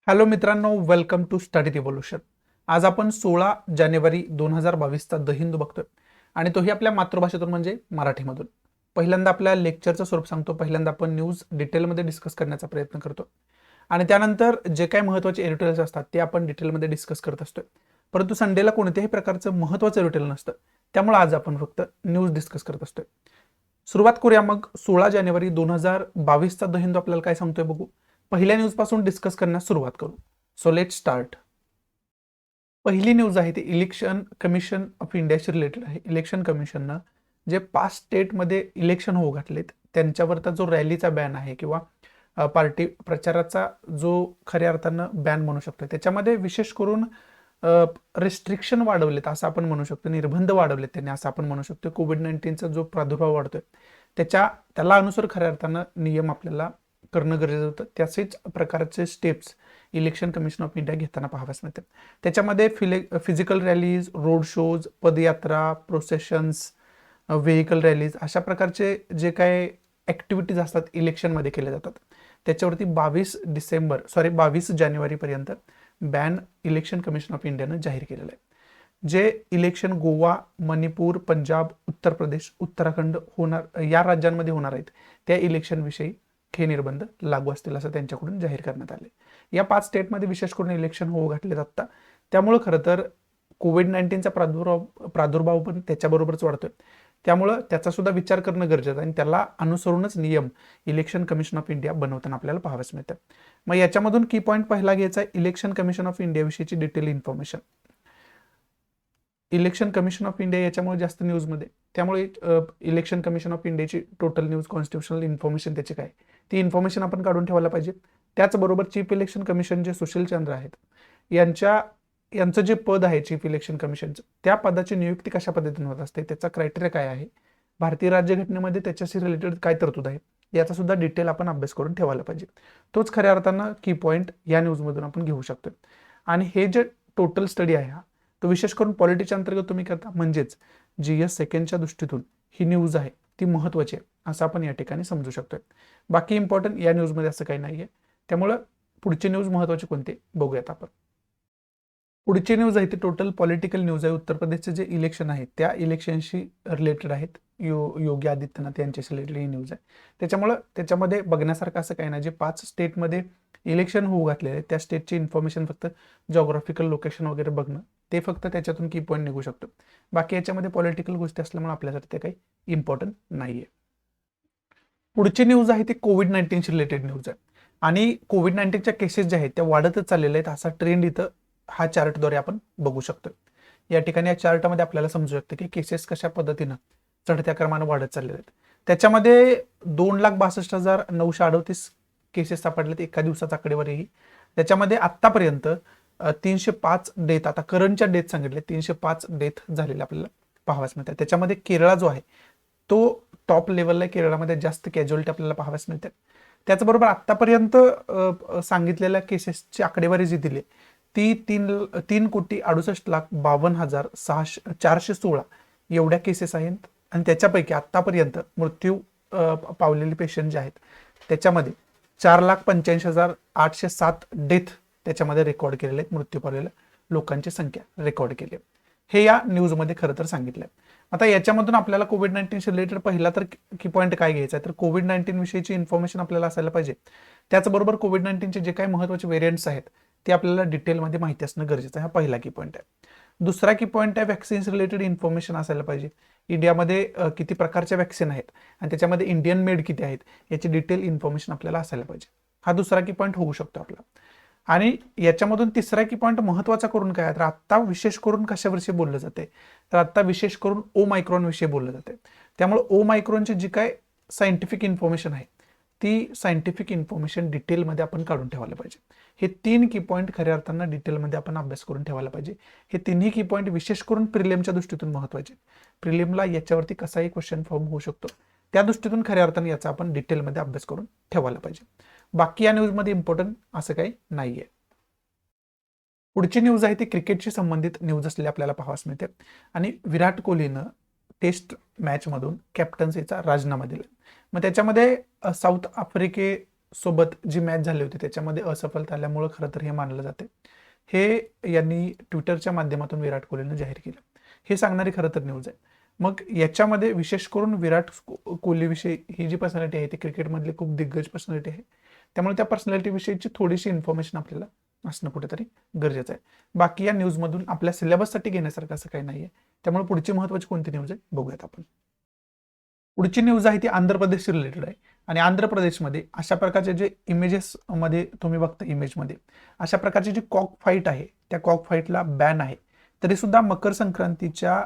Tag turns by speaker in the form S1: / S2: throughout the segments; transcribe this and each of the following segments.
S1: Hello मित्रांनो, welcome to study revolution. आज आपण 16 जानेवारी 2022चा द हिंदू बघतोय आणि तोही आपल्या मातृभाषेतून म्हणजे मराठीमधून. पहिल्यांदा आपल्या लेक्चरचं स्वरूप सांगतो. पहिल्यांदा आपण न्यूज डिटेलमध्ये डिस्कस करण्याचा प्रयत्न करतो आणि त्यानंतर जे काही महत्त्वाचे एडिटोरियल्स असतात ते आपण डिटेलमध्ये डिस्कस करत असतोय. परंतु संडेला कोणत्याही प्रकारचं महत्त्वाचं एडिटोरियल नसतं, त्यामुळे आज आपण फक्त न्यूज डिस्कस करत असतोय. सुरुवात करूया मग 16 जानेवारी 2022चा द हिंदू आपल्याला काय सांगतोय बघू. पहिल्या न्यूज पासून डिस्कस करण्यास सुरुवात करू. So let start. पहिली न्यूज आहे ती इलेक्शन कमिशन ऑफ इंडियाशी रिलेटेड आहे. इलेक्शन कमिशननं जे 5 स्टेटमध्ये इलेक्शन होऊ घातलेत त्यांच्यावरचा जो रॅलीचा बॅन आहे किंवा पार्टी प्रचाराचा जो खऱ्या अर्थानं बॅन म्हणू शकतो, त्याच्यामध्ये विशेष करून रिस्ट्रिक्शन वाढवलेत असं आपण म्हणू शकतो, निर्बंध वाढवलेत त्यांनी असं आपण म्हणू शकतो. कोविड-19चा जो प्रादुर्भाव वाढतोय त्याला अनुसार खऱ्या अर्थानं नियम आपल्याला करणं गरजेचं होतं. त्याचेच प्रकारचे steps election commission of India घेताना पाहाव्यास मिळते. त्याच्यामध्ये फिजिकल रॅलीज, रोड शोज, पदयात्रा, प्रोसेशन्स, व्हेकल रॅलीज अशा प्रकारचे जे काय ॲक्टिव्हिटीज असतात इलेक्शनमध्ये केले जातात त्याच्यावरती 22 जानेवारीपर्यंत बॅन इलेक्शन कमिशन ऑफ इंडियानं जाहीर केलेलं आहे. जे इलेक्शन गोवा, मणिपूर, पंजाब, उत्तर प्रदेश, उत्तराखंड होणार या राज्यांमध्ये होणार आहेत त्या इलेक्शनविषयी हे निर्बंध लागू असतील असं त्यांच्याकडून जाहीर करण्यात आले. या 5 स्टेटमध्ये विशेष करून इलेक्शन होऊ घातले जातात. त्यामुळं खरं तर कोविड-19चा प्रादुर्भाव पण त्याच्याबरोबरच वाढतोय. त्यामुळं त्याचा सुद्धा विचार करणं गरजेचं आहे आणि त्याला अनुसरूनच नियम इलेक्शन कमिशन ऑफ इंडिया बनवताना आपल्याला पाहाव्यास मिळतं. मग याच्यामधून की पॉईंट पहिला घ्यायचा आहे इलेक्शन कमिशन ऑफ इंडिया विषयीची detail information. Election commission of India याच्यामुळे जास्त न्यूजमध्ये, त्यामुळे इलेक्शन कमिशन ऑफ इंडियाची टोटल न्यूज, कॉन्स्टिट्युशनल इन्फॉर्मेशन त्याची काय ती इन्फॉर्मेशन आपण काढून ठेवायला पाहिजे. त्याचबरोबर चीफ इलेक्शन कमिशन जे सुशील चंद्र आहेत यांचं जे पद आहे चीफ इलेक्शन कमिशनचं, त्या पदाची नियुक्ती कशा पद्धतीने होत असते, त्याचा क्रायटेरिया काय आहे, भारतीय राज्यघटनेमध्ये त्याच्याशी रिलेटेड काय तरतूद आहे, याचा सुद्धा डिटेल आपण अभ्यास करून ठेवायला पाहिजे. तोच खऱ्या अर्थानं की पॉईंट या न्यूजमधून आपण घेऊ शकतो. आणि हे जे टोटल स्टडी आहे हा तो विशेष करून पॉलिटीच्या अंतर्गत तुम्ही करता, म्हणजेच GS सेकंडच्या दृष्टीतून ही न्यूज आहे ती महत्त्वाची आहे असं आपण या ठिकाणी समजू शकतोय. बाकी इम्पॉर्टंट या न्यूजमध्ये असं काही नाही आहे. त्यामुळं पुढची न्यूज महत्त्वाची कोणते बघूयात आपण. पुढची न्यूज आहे ती टोटल पॉलिटिकल न्यूज आहे. उत्तर प्रदेशचे जे इलेक्शन आहे त्या इलेक्शनशी रिलेटेड आहेत. योगी आदित्यनाथ यांच्याशी रिलेटेड ही न्यूज आहे. त्याच्यामुळं त्याच्यामध्ये बघण्यासारखं असं काही नाही. जे 5 स्टेटमध्ये इलेक्शन होऊ घातलेले आहे त्या स्टेटची इन्फॉर्मेशन फक्त जॉग्राफिकल लोकेशन वगैरे बघणं ते फक्त त्याच्यातून की पॉईंट निघू शकतो. बाकी याच्यामध्ये पॉलिटिकल गोष्टी असल्यामुळे आपल्यासाठी ते काही इम्पॉर्टंट नाही आहे. पुढची न्यूज आहे ती कोविड-19शी रिलेटेड न्यूज आहे आणि कोविड-19च्या केसेस ज्या आहेत त्या वाढतच चाललेल्या आहेत. असा ट्रेंड इथं हा चार्टद्वारे आपण बघू शकतो. या ठिकाणी या चार्टमध्ये आपल्याला समजू शकतं की केसेस कशा पद्धतीनं चढत्या क्रमानं वाढत चाललेले आहेत. त्याच्यामध्ये 2,62,938 केसेस सापडलेत एका दिवसाचा आकडेवारी. त्याच्यामध्ये आत्तापर्यंत 305 डेथ, आता करंटच्या डेथ सांगितले 305 डेथ झालेले आपल्याला पाहाव्यास मिळतात. त्याच्यामध्ये केरळा जो आहे तो टॉप लेवलला आहे. केरळामध्ये जास्त कॅज्युअलिटी आपल्याला पाहाव्यास मिळते. त्याचबरोबर आत्तापर्यंत सांगितलेल्या केसेसची आकडेवारी जी दिली ती 3,68,52,416 एवढ्या केसेस आहेत आणि त्याच्यापैकी आत्तापर्यंत मृत्यू पावलेले पेशंट जे आहेत त्याच्यामध्ये 4,85,807 डेथ त्याच्यामध्ये रेकॉर्ड केलेले आहेत. मृत्यू पावलेल्या लोकांची संख्या रेकॉर्ड केली आहे. हे या न्यूजमध्ये खरं तर सांगितलं आहे. आता याच्यामधून आपल्याला कोविड-19 रिलेटेड पहिला तर की पॉईंट काय घ्यायचा आहे तर कोविड-19 विषयीची इन्फॉर्मेशन आपल्याला असायला पाहिजे. त्याचबरोबर कोविड-19चे जे काही महत्त्वाचे व्हेरियंट्स आहेत ते आपल्याला डिटेलमध्ये माहिती असणं गरजेचं आहे. हा पहिला की पॉईंट आहे. दुसरा की पॉईंट आहे वॅक्सिन्स रिलेटेड इन्फॉर्मेशन असायला पाहिजे. इंडियामध्ये किती प्रकारच्या वॅक्सिन आहेत आणि त्याच्यामध्ये इंडियन मेड किती आहेत याची डिटेल इन्फॉर्मेशन आपल्याला असायला पाहिजे. हा दुसरा की पॉईंट होऊ शकतो आपला. आणि याच्यामधून तिसरा की पॉईंट महत्त्वाचा करून काय तर आत्ता विशेष करून कशाविषयी बोललं जाते तर आत्ता विशेष करून ओमायक्रॉन विषयी बोललं जाते. त्यामुळे ओमायक्रॉनची जी काय सायंटिफिक इन्फॉर्मेशन आहे ती सायंटिफिक इन्फॉर्मेशन डिटेलमध्ये आपण काढून ठेवायला पाहिजे. हे 3 की पॉईंट खऱ्या अर्थानं डिटेलमध्ये आपण अभ्यास करून ठेवायला पाहिजे. हे तिन्ही की पॉईंट विशेष करून प्रिलिमच्या दृष्टीतून महत्त्वाचे. प्रिलिमला याच्यावरती कसाही क्वेश्चन फॉर्म होऊ शकतो त्या दृष्टीतून खऱ्या अर्थानं याचा आपण डिटेलमध्ये अभ्यास करून ठेवायला पाहिजे. बाकी या न्यूजमध्ये इम्पॉर्टंट असं काही नाहीये. पुढची न्यूज आहे ती क्रिकेटशी संबंधित न्यूज असलेली आपल्याला पाहावयास मिळते आणि विराट कोहलीनं टेस्ट मॅचमधून कॅप्टन्सीचा राजीनामा दिला. मग त्याच्यामध्ये साऊथ सोबत जी मॅच झाली होती त्याच्यामध्ये असफलता आल्यामुळे खरं तर हे मानलं जाते. हे यांनी ट्विटरच्या माध्यमातून विराट कोहलीनं जाहीर केलं. हे सांगणारी खरं तर न्यूज आहे. मग याच्यामध्ये विशेष करून विराट कोहलीविषयी ही जी पर्सनॅलिटी आहे ती क्रिकेटमधली खूप दिग्गज पर्सनॅलिटी आहे. त्यामुळे त्या पर्सनॅलिटी विषयीची थोडीशी इन्फॉर्मेशन आपल्याला असणं कुठेतरी गरजेचं आहे. बाकी या न्यूजमधून आपल्या सिलेबससाठी घेण्यासारखं असं काही नाहीये. त्यामुळे पुढची महत्त्वाची कोणती न्यूज आहे बघूयात आपण. पुढची न्यूज आहे ती आंध्र प्रदेशशी रिलेटेड आहे. आणि आंध्र प्रदेशमध्ये अशा प्रकारचे जे इमेजेस मध्ये तुम्ही बघता इमेजमध्ये अशा प्रकारची जी कॉक फाईट आहे त्या कॉक फाईटला बॅन आहे. तरी सुद्धा मकर संक्रांतीच्या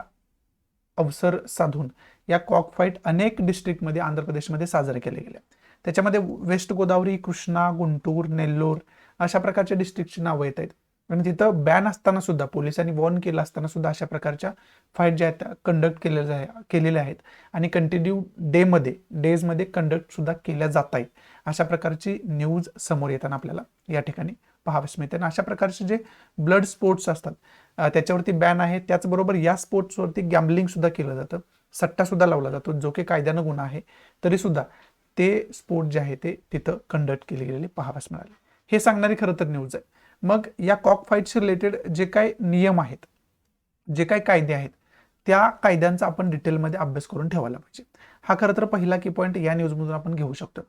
S1: अवसर साधून या कॉक फाईट अनेक डिस्ट्रिक्टमध्ये आंध्र प्रदेशमध्ये साजरे केले गेले. त्याच्यामध्ये वेस्ट गोदावरी, कृष्णा, गुंटूर, नेल्लोर अशा प्रकारच्या डिस्ट्रिक्टची नावं येत आहेत. आणि तिथं बॅन असताना सुद्धा पोलिसांनी वॉर्न केलं असताना सुद्धा अशा प्रकारच्या फाईट ज्या आहेत त्या कंडक्ट केलेल्या आहेत आणि कंटिन्यू डेजमध्ये कंडक्ट सुद्धा केल्या जात आहेत. अशा प्रकारची न्यूज समोर येताना आपल्याला या ठिकाणी पाहावयास मिळते. आणि अशा प्रकारचे जे ब्लड स्पोर्ट्स असतात त्याच्यावरती बॅन आहे. त्याचबरोबर या स्पोर्ट्सवरती गॅम्बलिंग सुद्धा केलं जातं, सट्टा सुद्धा लावला जातो, जो की कायद्यानं गुन्हा आहे. तरी सुद्धा ते स्पोर्ट जे आहे ते तिथं कंडक्ट केले गेलेले पाहावयास मिळाले. हे सांगणारी खरं तर न्यूज आहे. मग या कॉक फाईटशी रिलेटेड जे काही नियम आहेत, जे काही कायदे आहेत त्या कायद्यांचा आपण डिटेलमध्ये अभ्यास करून ठेवायला पाहिजे. हा खरं तर पहिला की पॉईंट या न्यूजमधून आपण घेऊ शकतो.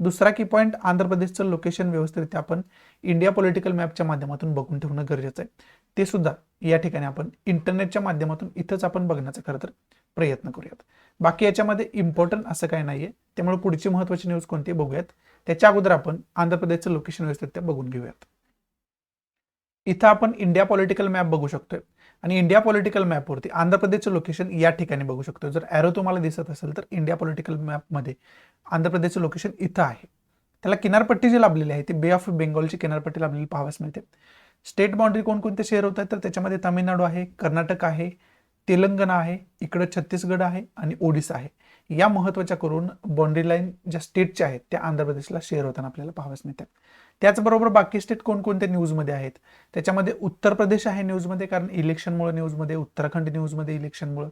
S1: दुसरा की पॉईंट, आंध्र प्रदेशचं लोकेशन व्यवस्थितरित्या आपण इंडिया पॉलिटिकल मॅपच्या माध्यमातून बघून ठेवणं गरजेचं आहे. ते सुद्धा या ठिकाणी आपण इंटरनेटच्या माध्यमातून इथंच आपण बघण्याचा खरं तर प्रयत्न करूयात. बाकी याच्यामध्ये इम्पॉर्टंट असं काही नाहीये. त्यामुळे पुढची महत्त्वाची न्यूज कोणती बघूयात. त्याच्या अगोदर आपण आंध्र प्रदेशचं लोकेशन व्यवस्थितरित्या बघून घेऊयात. इथं आपण इंडिया पॉलिटिकल मॅप बघू शकतोय आणि इंडिया पॉलिटिकल मॅपवरती आंध्र प्रदेशचं लोकेशन या ठिकाणी बघू शकतो. जर ॲरो तुम्हाला दिसत असेल तर इंडिया पॉलिटिकल मॅपमध्ये आंध्र प्रदेशचं लोकेशन इथं आहे. त्याला किनारपट्टी जी लाभलेली आहे ती बे ऑफ बेंगॉलची किनारपट्टी लाभलेली पाहावयास मिळते. स्टेट बाउंड्री कोणकोणते शहर होत आहेत तर त्याच्यामध्ये तामिळनाडू आहे, कर्नाटक आहे, तेलंगणा आहे, इकडं छत्तीसगड आहे आणि ओडिसा आहे. या महत्त्वाच्या करून बाउंड्री लाईन ज्या स्टेटच्या आहेत त्या आंध्र प्रदेशला शेअर होताना आपल्याला पाहावयास मिळतात. त्याचबरोबर बाकी स्टेट कोणकोणते न्यूजमध्ये आहेत त्याच्यामध्ये उत्तर प्रदेश आहे न्यूजमध्ये, कारण इलेक्शनमुळे न्यूजमध्ये, उत्तराखंड न्यूजमध्ये इलेक्शनमुळे,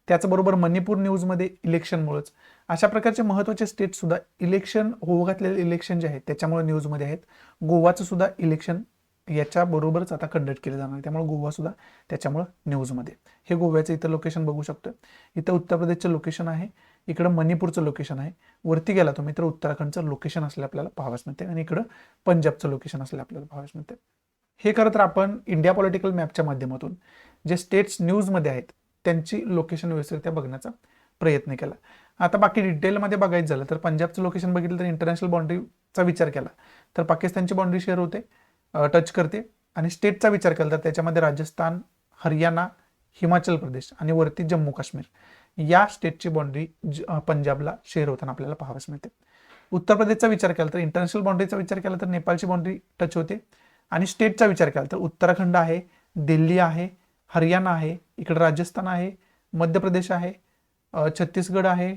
S1: त्याचबरोबर मणिपूर न्यूजमध्ये इलेक्शनमुळेच. अशा प्रकारचे महत्त्वाचे स्टेट सुद्धा इलेक्शन होऊ घातलेले इलेक्शन जे आहेत त्याच्यामुळे न्यूजमध्ये आहेत. गोवाचं सुद्धा इलेक्शन याच्याबरोबरच आता कंडक्ट केलं जाणार आहे, त्यामुळे गोवा सुद्धा त्याच्यामुळे न्यूजमध्ये. हे गोव्याचं इथं लोकेशन बघू शकतो. इथं उत्तर प्रदेशचं लोकेशन आहे, इकडं मणिपूरचं लोकेशन आहे. वरती गेला तुम्ही तर उत्तराखंडचं लोकेशन असले आपल्याला पाहावयास मिळते आणि इकडं पंजाबचं लोकेशन असले आपल्याला पाहावयास मिळते. हे खरं तर आपण इंडिया पॉलिटिकल मॅपच्या माध्यमातून जे स्टेट्स न्यूजमध्ये आहेत त्यांची लोकेशन व्यवस्थितरित्या बघण्याचा प्रयत्न केला. आता बाकी डिटेलमध्ये बघायचं झालं तर पंजाबचं लोकेशन बघितलं तर इंटरनॅशनल बाउंड्रीचा विचार केला तर पाकिस्तानची बाउंड्री शेअर होते, टच करते. आणि स्टेटचा विचार केला तर त्याच्यामध्ये राजस्थान, हरियाणा, हिमाचल प्रदेश आणि वरती जम्मू काश्मीर या स्टेटची बाउंड्री पंजाबला शेअर होताना आपल्याला पाहावयास मिळते. उत्तर प्रदेशचा विचार केला तर इंटरनॅशनल बाउंड्रीचा विचार केला तर नेपाळची बाउंड्री टच होते. आणि स्टेटचा विचार केला तर उत्तराखंड आहे, दिल्ली आहे, हरियाणा आहे, इकडे राजस्थान आहे, मध्य प्रदेश आहे, छत्तीसगड आहे,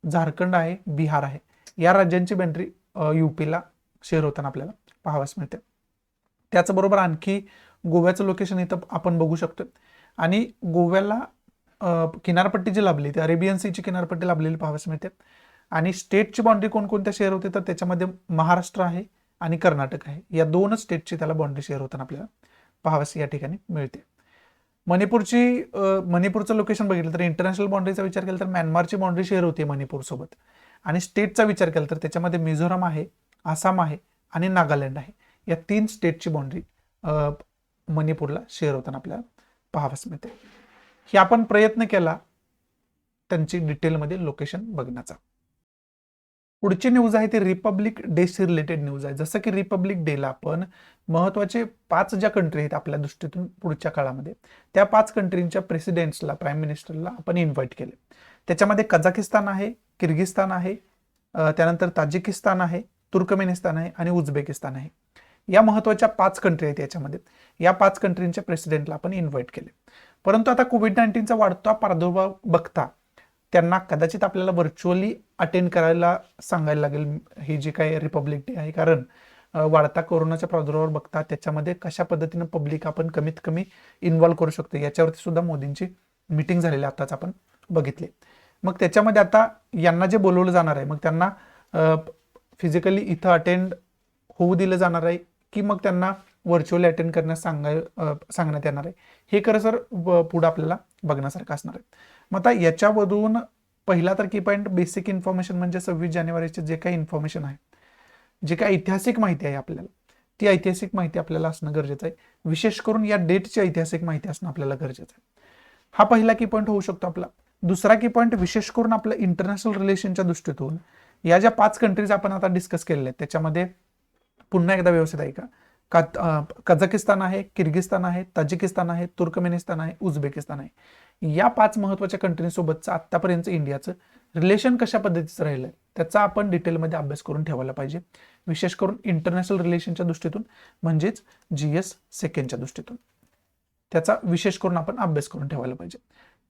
S1: झारखंड आहे, बिहार आहे. या राज्यांची बाउंड्री यूपीला शेअर होताना आपल्याला पाहावयास मिळते. त्याचबरोबर आणखी गोव्याचं लोकेशन इथं आपण बघू शकतो. आणि गोव्याला किनारपट्टी जी लाभली ती अरेबियन सीची किनारपट्टी लाभलेली पाहावयास मिळते. आणि स्टेटची बाउंड्री कोणकोणत्या शेअर होते तर त्याच्यामध्ये महाराष्ट्र आहे आणि कर्नाटक आहे. या दोनच स्टेटची त्याला बाउंड्री शेअर होताना आपल्याला पाहावयास या ठिकाणी मिळते. मणिपूरचं लोकेशन बघितलं तर इंटरनॅशनल बाउंड्रीचा विचार केला तर म्यानमारची बाउंड्री शेअर होते मणिपूरसोबत. आणि स्टेटचा विचार केला तर त्याच्यामध्ये मिझोराम आहे, आसाम आहे आणि नागालँड आहे. या 3 स्टेटची बाउंड्री मणिपूरला शेअर होताना आपल्याला पाहावयास मिळते. ही आपण प्रयत्न केला त्यांची डिटेलमध्ये लोकेशन बघण्याचा. पुढची न्यूज आहे ती रिपब्लिक डेशी रिलेटेड न्यूज आहे. जसं की रिपब्लिक डेला आपण महत्त्वाचे 5 ज्या कंट्री आहेत आपल्या दृष्टीतून पुढच्या काळामध्ये त्या 5 कंट्रींच्या प्रेसिडेंट्सला, प्राईम मिनिस्टरला आपण इन्व्हाइट केले. त्याच्यामध्ये कझाकिस्तान आहे, किर्गिस्तान आहे, त्यानंतर ताजिकिस्तान आहे, तुर्कमेनिस्तान आहे आणि उझबेकिस्तान आहे. या महत्त्वाच्या 5 कंट्री आहेत याच्यामध्ये. या 5 कंट्रींच्या प्रेसिडेंटला आपण इन्व्हाइट केले. परंतु आता कोविड-19चा वाढता प्रादुर्भाव बघता त्यांना कदाचित आपल्याला व्हर्च्युअली अटेंड करायला सांगायला लागेल ही जी काही रिपब्लिक डे आहे. कारण वाढता कोरोनाच्या प्रादुर्भावावर बघता त्याच्यामध्ये कशा पद्धतीनं पब्लिक आपण कमीत कमी इन्व्हॉल्व करू शकतो याच्यावरती सुद्धा मोदींची मीटिंग झालेली आताच आपण बघितली. मग त्याच्यामध्ये आता यांना जे बोलवलं जाणार आहे मग त्यांना फिजिकली इथं अटेंड होऊ दिलं जाणार आहे की मग त्यांना व्हर्च्युअली अटेंड करण्यास सांगण्यात येणार आहे, हे खरं सर पुढे आपल्याला बघण्यासारखं असणार आहे. मग आता याच्यामधून पहिला तर की पॉईंट बेसिक इन्फॉर्मेशन म्हणजे 26 जानेवारीचे जे काही इन्फॉर्मेशन आहे, जे काही ऐतिहासिक माहिती आहे आपल्याला, ती ऐतिहासिक माहिती आपल्याला असणं गरजेचं आहे. विशेष करून या डेटची ऐतिहासिक माहिती असणं आपल्याला गरजेचं आहे. हा पहिला की पॉईंट होऊ शकतो आपला. दुसरा की पॉईंट विशेष करून आपलं इंटरनॅशनल रिलेशनच्या दृष्टीतून या ज्या 5 कंट्रीज आपण आता डिस्कस केलेल्या आहेत त्याच्यामध्ये पुन्हा एकदा व्यवस्थित आहे का कझाकिस्तान आहे, किर्गिस्तान आहे, ताजिकिस्तान आहे, तुर्कमेनिस्तान आहे, उझबेकिस्तान आहे. या 5 महत्वाच्या कंट्रींसोबतचं आतापर्यंत इंडियाचं रिलेशन कशा पद्धतीचं राहिलंय त्याचा आपण डिटेलमध्ये अभ्यास करून ठेवायला पाहिजे. विशेष करून इंटरनॅशनल रिलेशनच्या दृष्टीतून म्हणजेच GS सेकंडच्या दृष्टीतून त्याचा विशेष करून आपण अभ्यास करून ठेवायला पाहिजे.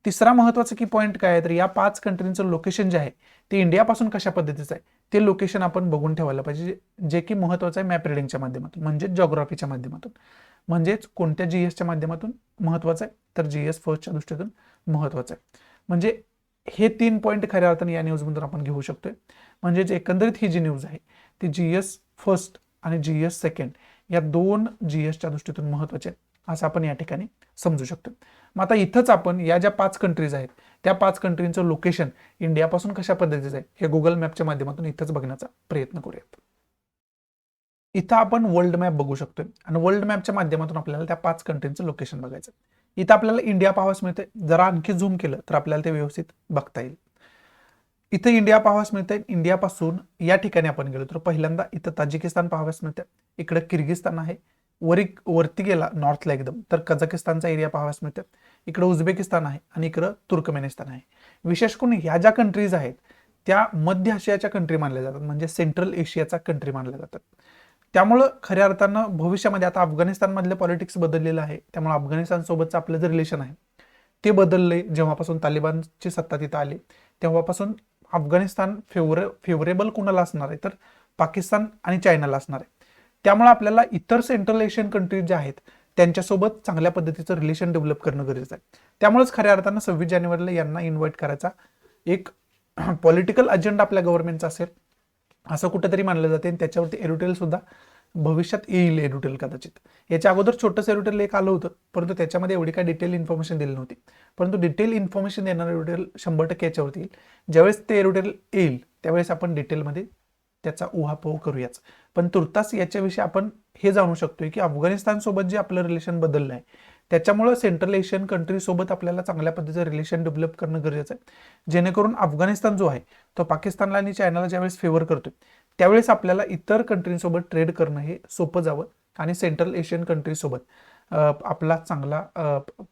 S1: तिसरा महत्वाचा की पॉईंट काय आहे तर या 5 कंट्रींचं लोकेशन जे आहे ते इंडियापासून कशा पद्धतीचं आहे ते लोकेशन आपण बघून ठेवायला पाहिजे, जे की महत्वाचं आहे मॅप रिडिंगच्या माध्यमातून म्हणजेच जॉग्राफीच्या माध्यमातून, म्हणजेच कोणत्या GSच्या माध्यमातून महत्वाचं आहे तर GS फर्स्टच्या दृष्टीतून महत्वाचं आहे. म्हणजे हे 3 पॉईंट खऱ्या अर्थाने या न्यूजमधून आपण घेऊ शकतोय. म्हणजे एकंदरीत ही जी न्यूज आहे ती GS फर्स्ट आणि GS सेकंड या 2 GSच्या दृष्टीतून महत्वाचे आहेत असं आपण या ठिकाणी समजू शकतो. मग आता इथंच आपण या ज्या 5 कंट्रीज आहेत त्या 5 कंट्रींचं लोकेशन इंडियापासून कशा पद्धतीचं आहे हे गुगल मॅपच्या माध्यमातून इथंच बघण्याचा प्रयत्न करूयात. इथं आपण वर्ल्ड मॅप बघू शकतोय आणि वर्ल्ड मॅपच्या माध्यमातून आपल्याला त्या 5 कंट्रींचं लोकेशन बघायचं. इथं आपल्याला इंडिया पाहावयास मिळते. जरा आणखी झूम केलं तर आपल्याला ते व्यवस्थित बघता येईल. इथं इंडिया पाहावयास मिळते. इंडियापासून या ठिकाणी आपण गेलो तर पहिल्यांदा इथं ताजिकिस्तान पाहावयास मिळते. इकडे किर्गिस्तान आहे. वरती गेला नॉर्थला एकदम तर कझाकिस्तानचा एरिया पाहावयास मिळते. इकडे उझबेकिस्तान आहे आणि इकडं तुर्कमेनिस्तान आहे. विशेष करून ह्या ज्या कंट्रीज आहेत त्या मध्य आशियाच्या कंट्री मानल्या जातात, म्हणजे सेंट्रल एशियाचा कंट्री मानल्या जातात. त्यामुळं खऱ्या अर्थानं भविष्यामध्ये आता अफगाणिस्तान मधलं पॉलिटिक्स बदललेलं आहे, त्यामुळे अफगाणिस्तान सोबतचं आपलं जे रिलेशन आहे ते बदलले. जेव्हापासून तालिबानची सत्ता तिथं आली तेव्हापासून अफगाणिस्तान फेवरेबल कुणाला असणार आहे तर पाकिस्तान आणि चायनाला असणार आहे. त्यामुळे आपल्याला इतर सेंट्रल एशियन कंट्रीज ज्या आहेत त्यांच्यासोबत चांगल्या पद्धतीचं रिलेशन डेव्हलप करणं गरजेचं आहे. त्यामुळेच खऱ्या अर्थानं 26 जानेवारीला यांना इन्व्हाइट करायचा एक पॉलिटिकल अजेंडा आपल्या गव्हर्नमेंटचा असेल असं कुठेतरी मानलं जाते. आणि त्याच्यावरती एरोटेल सुद्धा भविष्यात येईल. एरोटेल कदाचित याच्या अगोदर छोटंसं एरोटेल एक आलं होतं, परंतु त्याच्यामध्ये एवढी काय डिटेल इन्फॉर्मेशन दिली नव्हती. परंतु डिटेल इन्फॉर्मेशन देणारं एरोटेल 100% याच्यावरती येईल. ज्यावेळेस ते एरोटेल येईल त्यावेळेस आपण डिटेलमध्ये त्याचा उहापोह करूयाच. पण तुर्तास याच्याविषयी आपण हे जाणू शकतोय की अफगाणिस्तान सोबत जे आपलं रिलेशन बदललं आहे त्याच्यामुळे सेंट्रल एशियन कंट्री सोबत आपल्याला चांगल्या पद्धतीचं रिलेशन डेव्हलप करणं गरजेचं आहे, जेणेकरून अफगाणिस्तान जो आहे तो पाकिस्तानला आणि चायनाला ज्यावेळेस फेवर करतोय त्यावेळेस आपल्याला इतर कंट्रींसोबत ट्रेड करणं हे सोपं जावं आणि सेंट्रल एशियन कंट्रीसोबत आपला चांगला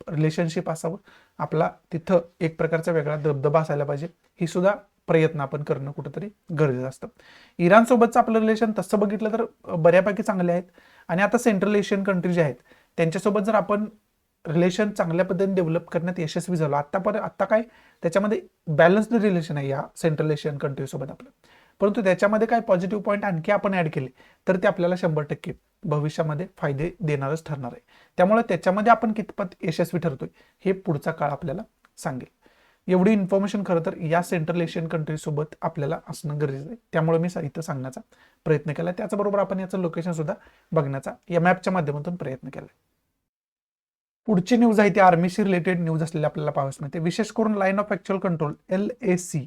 S1: रिलेशनशिप असावं. आपला तिथं एक प्रकारचा वेगळा दबदबा असायला पाहिजे. ही सुद्धा प्रयत्न आपण करणं कुठेतरी गरजेचं असतं. इराणसोबतचं आपलं रिलेशन तसं बघितलं तर बऱ्यापैकी चांगले आहेत. आणि आता सेंट्रल एशियन कंट्री जे आहेत त्यांच्यासोबत जर आपण रिलेशन चांगल्या पद्धतीने डेव्हलप करण्यात यशस्वी झालो, आत्ता काय त्याच्यामध्ये बॅलन्स्ड रिलेशन आहे या सेंट्रल एशियन कंट्रीसोबत आपलं. परंतु त्याच्यामध्ये काय पॉझिटिव्ह पॉईंट आणखी आपण ऍड केले तर ते आपल्याला 100% भविष्यामध्ये फायदे देणारच ठरणार आहे. त्यामुळे त्याच्यामध्ये आपण कितपत यशस्वी ठरतोय हे पुढचा काळ आपल्याला सांगेल. एवढी इन्फॉर्मेशन खरं तर या सेंट्रल एशियन कंट्रीसोबत आपल्याला असणं गरजेचं आहे. त्यामुळे मी इथं सांगण्याचा प्रयत्न केला. त्याचबरोबर आपण याचं लोकेशन सुद्धा बघण्याचा या मॅपच्या माध्यमातून प्रयत्न केला. पुढची न्यूज आहे ती आर्मीशी रिलेटेड न्यूज असलेली आपल्याला पाहावयास मिळते. विशेष करून line of actual control LAC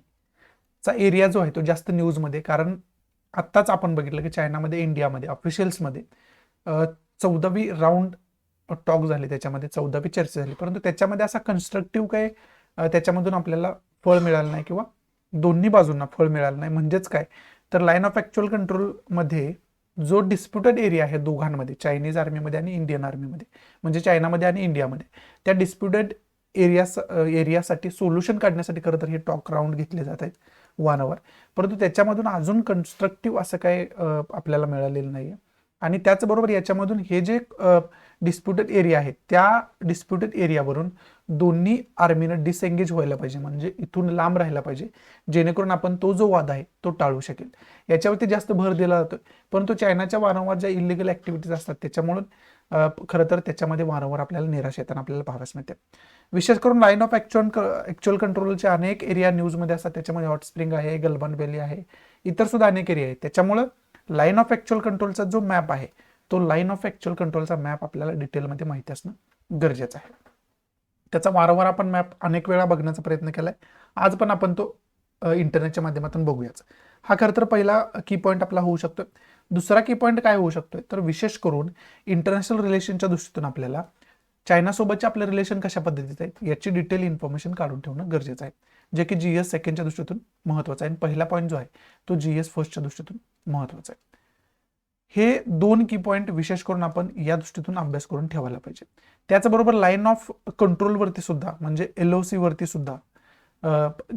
S1: चा एरिया जो आहे तो जास्त न्यूजमध्ये, कारण आत्ताच आपण बघितलं की चायनामध्ये इंडियामध्ये ऑफिशियल्समध्ये 14वी राऊंड टॉक झाले, त्याच्यामध्ये 14वी चर्चा झाली, परंतु त्याच्यामध्ये असा कन्स्ट्रक्टिव्ह काय त्याच्यामधून आपल्याला फळ मिळालं नाही किंवा दोन्ही बाजूंना फळ मिळालं नाही. म्हणजेच काय तर लाईन ऑफ ऍक्च्युअल कंट्रोलमध्ये जो डिस्प्युटेड एरिया आहे दोघांमध्ये, चायनीज आर्मीमध्ये आणि इंडियन आर्मीमध्ये, म्हणजे चायनामध्ये आणि इंडियामध्ये, त्या डिस्प्युटेड एरियासाठी सोल्युशन काढण्यासाठी खरं तर हे टॉक राऊंड घेतले जात आहेत 1 आवर. परंतु त्याच्यामधून अजून कन्स्ट्रक्टिव्ह असं काय आपल्याला मिळालेलं नाही आहे. आणि त्याचबरोबर याच्यामधून हे जे डिस्प्युटेड एरिया आहे त्या डिस्प्युटेड एरियावरून दोन्ही आर्मीनं डिसएंगेज व्हायला पाहिजे, म्हणजे इथून लांब राहायला पाहिजे, जेणेकरून आपण तो जो वाद आहे तो टाळू शकेल. याच्यावरती जास्त भर दिला जातो. परंतु चायनाच्या वारंवार ज्या इलिगल ऍक्टिव्हिटीज असतात त्याच्यामुळे खरं तर त्याच्यामध्ये वारंवार आपल्याला निराश येताना आपल्याला पाहाव्यास मिळते. विशेष करून लाईन ऑफ ऍक्च्युअल कंट्रोलचे अनेक एरिया न्यूजमध्ये असतात. त्याच्यामध्ये हॉट स्प्रिंग आहे, गलवान व्हॅली आहे, इतर सुद्धा अनेक एरिया आहेत. त्याच्यामुळं लाईन ऑफ ऍक्च्युअल कंट्रोलचा जो मॅप आहे तो लाईन ऑफ ऍक्च्युअल कंट्रोलचा मॅप आपल्याला डिटेलमध्ये माहिती असणं गरजेचं आहे. त्याचा वारंवार आपण मॅप अनेक वेळा बघण्याचा प्रयत्न केलाय. आज पण आपण तो इंटरनेटच्या माध्यमातून बघूयाच. हा खरं तर पहिला की पॉईंट आपला होऊ शकतो. दुसरा की पॉईंट काय होऊ शकतोय तर विशेष करून इंटरनॅशनल रिलेशनच्या दृष्टीतून आपल्याला चायनासोबतचे आपले रिलेशन कशा पद्धतीचे आहेत याची डिटेल इन्फॉर्मेशन काढून ठेवणं गरजेचं आहे, जे की GS सेकंडच्या दृष्टीतून महत्वाचं आहे. आणि पहिला पॉईंट जो आहे तो GS फर्स्टच्या दृष्टीतून महत्वाचा आहे. हे दोन की पॉईंट विशेष करून आपण या दृष्टीतून अभ्यास करून ठेवायला पाहिजे. त्याचबरोबर लाईन ऑफ कंट्रोलवरती सुद्धा म्हणजे LOC वरती सुद्धा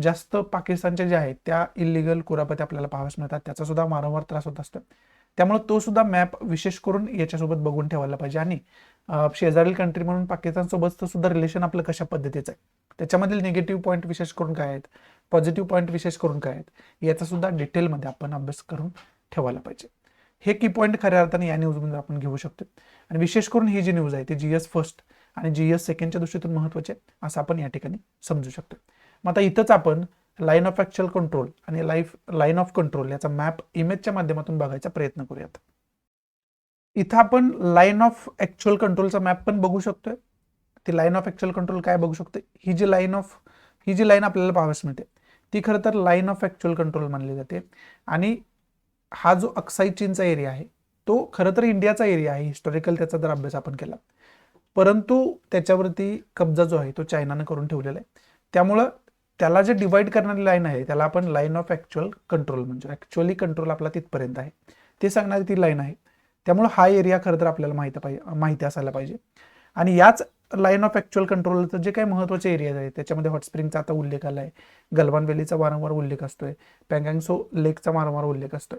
S1: जास्त पाकिस्तानच्या ज्या आहेत त्या इलिगल कुरापती आपल्याला पाहाव्यास मिळतात. त्याचा सुद्धा वारंवार त्रास होत असतो. त्यामुळे तो सुद्धा मॅप विशेष करून याच्यासोबत बघून ठेवायला पाहिजे. आणि शेजारील कंट्री म्हणून पाकिस्तान सोबतचं सुद्धा रिलेशन आपलं कशा पद्धतीचं आहे, त्याच्यामधील निगेटिव्ह पॉईंट विशेष करून काय आहेत, पॉझिटिव्ह पॉईंट विशेष करून काय आहेत, याचा सुद्धा डिटेलमध्ये आपण अभ्यास करून ठेवायला पाहिजे. हे की पॉईंट खऱ्या अर्थाने या न्यूजमध्ये आपण घेऊ शकतो. आणि विशेष करून ही जी न्यूज आहे ती GS फर्स्ट आणि GS सेकंडच्या दृष्टीतून महत्वाचे असं आपण या ठिकाणी समजू शकतो. मग आता इथंच आपण लाईन ऑफ ऍक्च्युअल कंट्रोल आणि लाईन ऑफ कंट्रोल याचा मॅप इमेजच्या माध्यमातून बघायचा प्रयत्न करूयात. इथं आपण लाईन ऑफ ऍक्च्युअल कंट्रोलचा मॅप पण बघू शकतोय. ती लाईन ऑफ ऍक्च्युअल कंट्रोल काय बघू शकतोय, ही जी लाईन आपल्याला पाहाव्यास मिळते ती खरं तर लाईन ऑफ ऍक्च्युअल कंट्रोल मानली जाते. आणि हा जो अक्साई चीनचा एरिया आहे तो खरं तर इंडियाचा एरिया आहे हिस्टॉरिकल, त्याचा जर अभ्यास आपण केला, परंतु त्याच्यावरती कब्जा जो आहे तो चायनाने करून ठेवलेला आहे. त्यामुळं त्याला जे डिवाइड करणारी लाईन आहे त्याला आपण लाईन ऑफ ऍक्च्युअल कंट्रोल म्हणजे ऍक्च्युअली कंट्रोल आपला तिथपर्यंत आहे ते सांगणारी ती लाईन आहे. त्यामुळे हा एरिया खरं तर आपल्याला माहिती असायला पाहिजे. आणि याच लाईन ऑफ ऍक्च्युअल कंट्रोलचं जे काही महत्त्वाचे एरिया आहेत त्याच्यामध्ये हॉट स्प्रिंगचा आता उल्लेख आलाय, गलवान व्हॅलीचा वारंवार उल्लेख असतोय, पँगांगसो लेकचा वारंवार उल्लेख असतोय.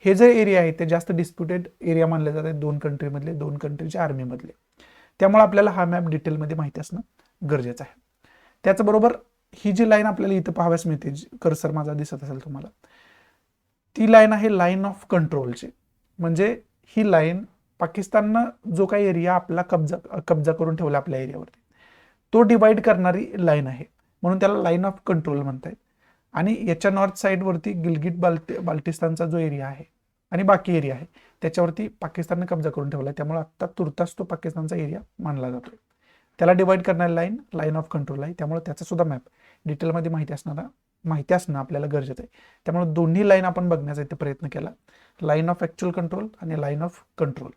S1: हे जे एरिया आहेत ते जास्त डिस्प्युटेड एरिया मानले जातात दोन कंट्रीमधले, दोन कंट्रीच्या आर्मीमधले. त्यामुळे आपल्याला हा मॅप डिटेलमध्ये माहिती असणं गरजेचं आहे. त्याचबरोबर ही जी लाईन आपल्याला इथं पाहाव्यास मिळते, कर्सर माझा दिसत असेल तुम्हाला, ती लाईन आहे लाईन ऑफ कंट्रोलची. म्हणजे ही लाईन पाकिस्ताननं जो काही एरिया आपला कब्जा करून ठेवला आपल्या एरियावरती तो डिवाइड करणारी लाईन आहे, म्हणून त्याला लाईन ऑफ कंट्रोल म्हणतात. आणि याच्या नॉर्थ साईडवरती गिलगिट बाल्टिस्तानचा जो एरिया आहे आणि बाकी एरिया आहे त्याच्यावरती पाकिस्तानने कब्जा करून ठेवला, त्यामुळे आता तुर्तास तो पाकिस्तानचा एरिया मानला जातो. त्याला डिवाइड करणारी लाईन ऑफ कंट्रोल आहे. त्यामुळे त्याचा सुद्धा मॅप डिटेलमध्ये माहिती असणं आपल्याला गरजेचं आहे. त्यामुळे दोन्ही लाईन आपण बघण्याचा इथे प्रयत्न केला, लाईन ऑफ ऍक्च्युअल कंट्रोल आणि लाईन ऑफ कंट्रोल.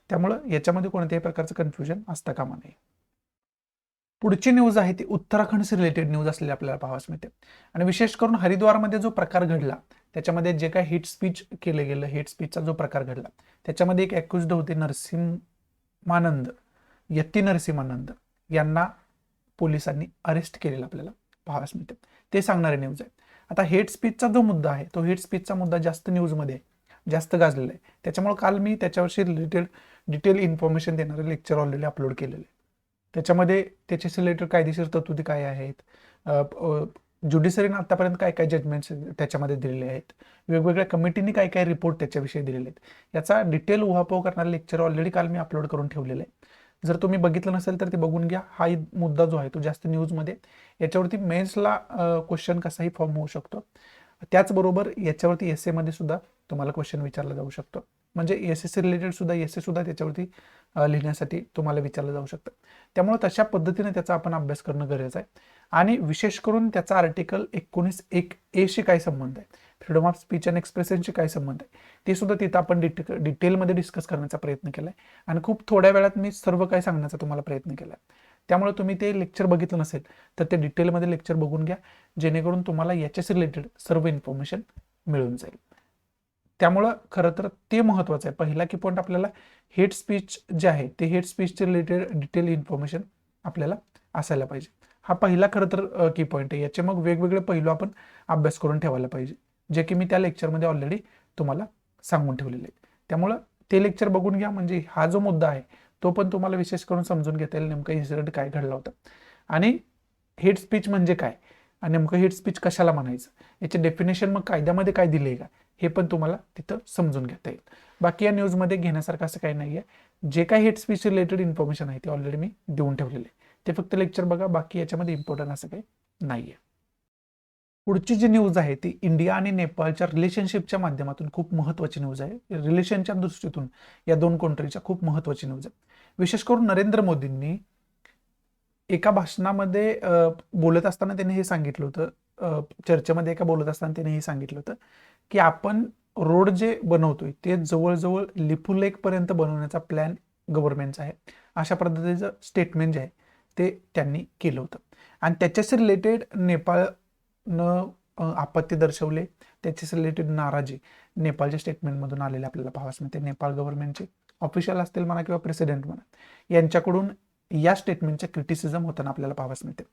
S1: त्यामुळं याच्यामध्ये कोणत्याही प्रकारचं कन्फ्युजन असता कामा नये. पुढची न्यूज आहे ती उत्तराखंडशी रिलेटेड न्यूज असलेली आपल्याला पाहावयास मिळते. आणि विशेष करून हरिद्वारमध्ये जो प्रकार घडला त्याच्यामध्ये जे काही हेट स्पीच केलं गेलं, हेट स्पीचचा जो प्रकार घडला त्याच्यामध्ये एक ॲक्युज्ड होते यती नरसिंहानंद यांना पोलिसांनी अरेस्ट केलेलं आपल्याला पाहावयास मिळते. ते सांगणारे न्यूज आहे. आता हेट स्पीचचा जो मुद्दा आहे तो हेट स्पीचचा मुद्दा जास्त न्यूजमध्ये जास्त गाजलेला आहे. त्याच्यामुळे काल मी त्याच्याविषयी रिलेटेड डिटेल इन्फॉर्मेशन देणारे लेक्चर ऑलरेडी अपलोड केलेले आहे. त्याच्यामध्ये त्याच्याशी रिलेटेड कायदेशीर तरतुदी काय आहेत, ज्युडिशरीने आतापर्यंत काय काय जजमेंट्स त्याच्यामध्ये दिलेले आहेत, वेगवेगळ्या कमिटीने काय काय रिपोर्ट त्याच्याविषयी दिलेले आहेत, याचा डिटेल उहापोह करणारे लेक्चर ऑलरेडी काल मी अपलोड करून ठेवलेलं आहे. जर तुम्ही बघितलं नसेल तर ते बघून घ्या. हा मुद्दा जो आहे तो जास्त न्यूजमध्ये, याच्यावरती मेन्सला क्वेश्चन कसाही फॉर्म होऊ शकतो. त्याचबरोबर याच्यावरती एस मध्ये सुद्धा तुम्हाला क्वेश्चन विचारला जाऊ शकतो. म्हणजे SSC रिलेटेड सुद्धा एस सुद्धा त्याच्यावरती लिहिण्यासाठी तुम्हाला विचारलं जाऊ शकतं. त्यामुळे तशा पद्धतीने त्याचा आपण अभ्यास करणं गरजेचं आहे. आणि विशेष करून त्याचा आर्टिकल 19(1)A शी काय संबंध आहे, फ्रीडम ऑफ स्पीच अँड एक्सप्रेशनशी काय संबंध आहे, ते सुद्धा तिथं आपण डिटेलमध्ये डिस्कस करण्याचा प्रयत्न केलाय. आणि खूप थोड्या वेळात मी सर्व काही सांगण्याचा तुम्हाला प्रयत्न केला. त्यामुळे तुम्ही ते लेक्चर बघितलं नसेल तर ते डिटेलमध्ये लेक्चर बघून घ्या, जेणेकरून तुम्हाला याच्याशी रिलेटेड सर्व इन्फॉर्मेशन मिळून जाईल. त्यामुळं खरं तर ते महत्त्वाचं आहे. पहिला की पॉईंट आपल्याला हेट स्पीच जे आहे ते हेट स्पीचचे रिलेटेड डिटेल इन्फॉर्मेशन आपल्याला असायला पाहिजे. हा पहिला खरं तर की पॉईंट आहे. याचे मग वेगवेगळे पैलू आपण अभ्यास करून ठेवायला पाहिजे, जे की मी त्या लेक्चरमध्ये ऑलरेडी तुम्हाला सांगून ठेवलेले आहे. त्यामुळं ते लेक्चर बघून घ्या, म्हणजे हा जो मुद्दा आहे तो पण तुम्हाला विशेष करून समजून घेता येईल, नेमकं इन्सिडेंट काय घडला होता आणि हेट स्पीच म्हणजे काय आणि नेमकं हेट स्पीच कशाला म्हणायचं, याचे डेफिनेशन मग कायद्यामध्ये काय दिले का, हे पण तुम्हाला तिथं समजून घेता येईल. बाकी या न्यूजमध्ये घेण्यासारखं असं काही नाही आहे. जे काही हेट स्पीच रिलेटेड इन्फॉर्मेशन आहे ते ऑलरेडी मी देऊन ठेवलेले आहे, ते फक्त लेक्चर बघा. बाकी याच्यामध्ये इम्पॉर्टंट असं काही नाही आहे. पुढची जी न्यूज आहे ती इंडिया आणि नेपाळच्या रिलेशनशिपच्या माध्यमातून खूप महत्त्वाची न्यूज आहे. रिलेशनच्या दृष्टीतून या दोन कंट्रीच्या खूप महत्त्वाची न्यूज आहे. विशेष करून नरेंद्र मोदींनी एका भाषणामध्ये बोलत असताना त्यांनी हे सांगितलं होतं, चर्चेमध्ये एका बोलत असताना त्यांनी हे सांगितलं होतं की आपण रोड जे बनवतोय ते जवळजवळ लिपुलेख पर्यंत बनवण्याचा प्लॅन गव्हर्नमेंटचा आहे, अशा पद्धतीचं स्टेटमेंट जे आहे ते त्यांनी केलं होतं. आणि त्याच्याशी रिलेटेड नेपाळनं आपत्ती दर्शवले, त्याच्याशी रिलेटेड नाराजी नेपाळच्या स्टेटमेंटमधून आलेले आपल्याला पाहावयास मिळते. नेपाळ गव्हर्नमेंटचे ऑफिशियल असतील म्हणा किंवा प्रेसिडेंट म्हणा, यांच्याकडून या स्टेटमेंटचे क्रिटिसिझम होताना आपल्याला पाहावयास मिळते.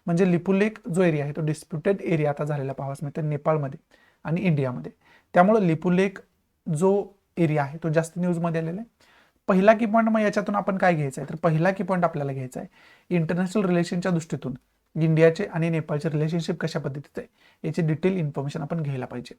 S1: म्हणजे लिपुलेख जो एरिया आहे तो डिस्प्युटेड एरिया आता झालेला पाहावयास मिळते नेपाळमध्ये आणि इंडियामध्ये. त्यामुळे लिपुलेख जो एरिया आहे तो जास्त न्यूजमध्ये आलेला आहे. पहिला की पॉईंट मग याच्यातून आपण काय घ्यायचं आहे, तर पहिला की पॉईंट आपल्याला घ्यायचा आहे इंटरनॅशनल रिलेशनच्या दृष्टीतून इंडियाचे आणि नेपाळचे रिलेशनशिप कशा पद्धतीचं आहे याची डिटेल इन्फॉर्मेशन आपण घ्यायला पाहिजे.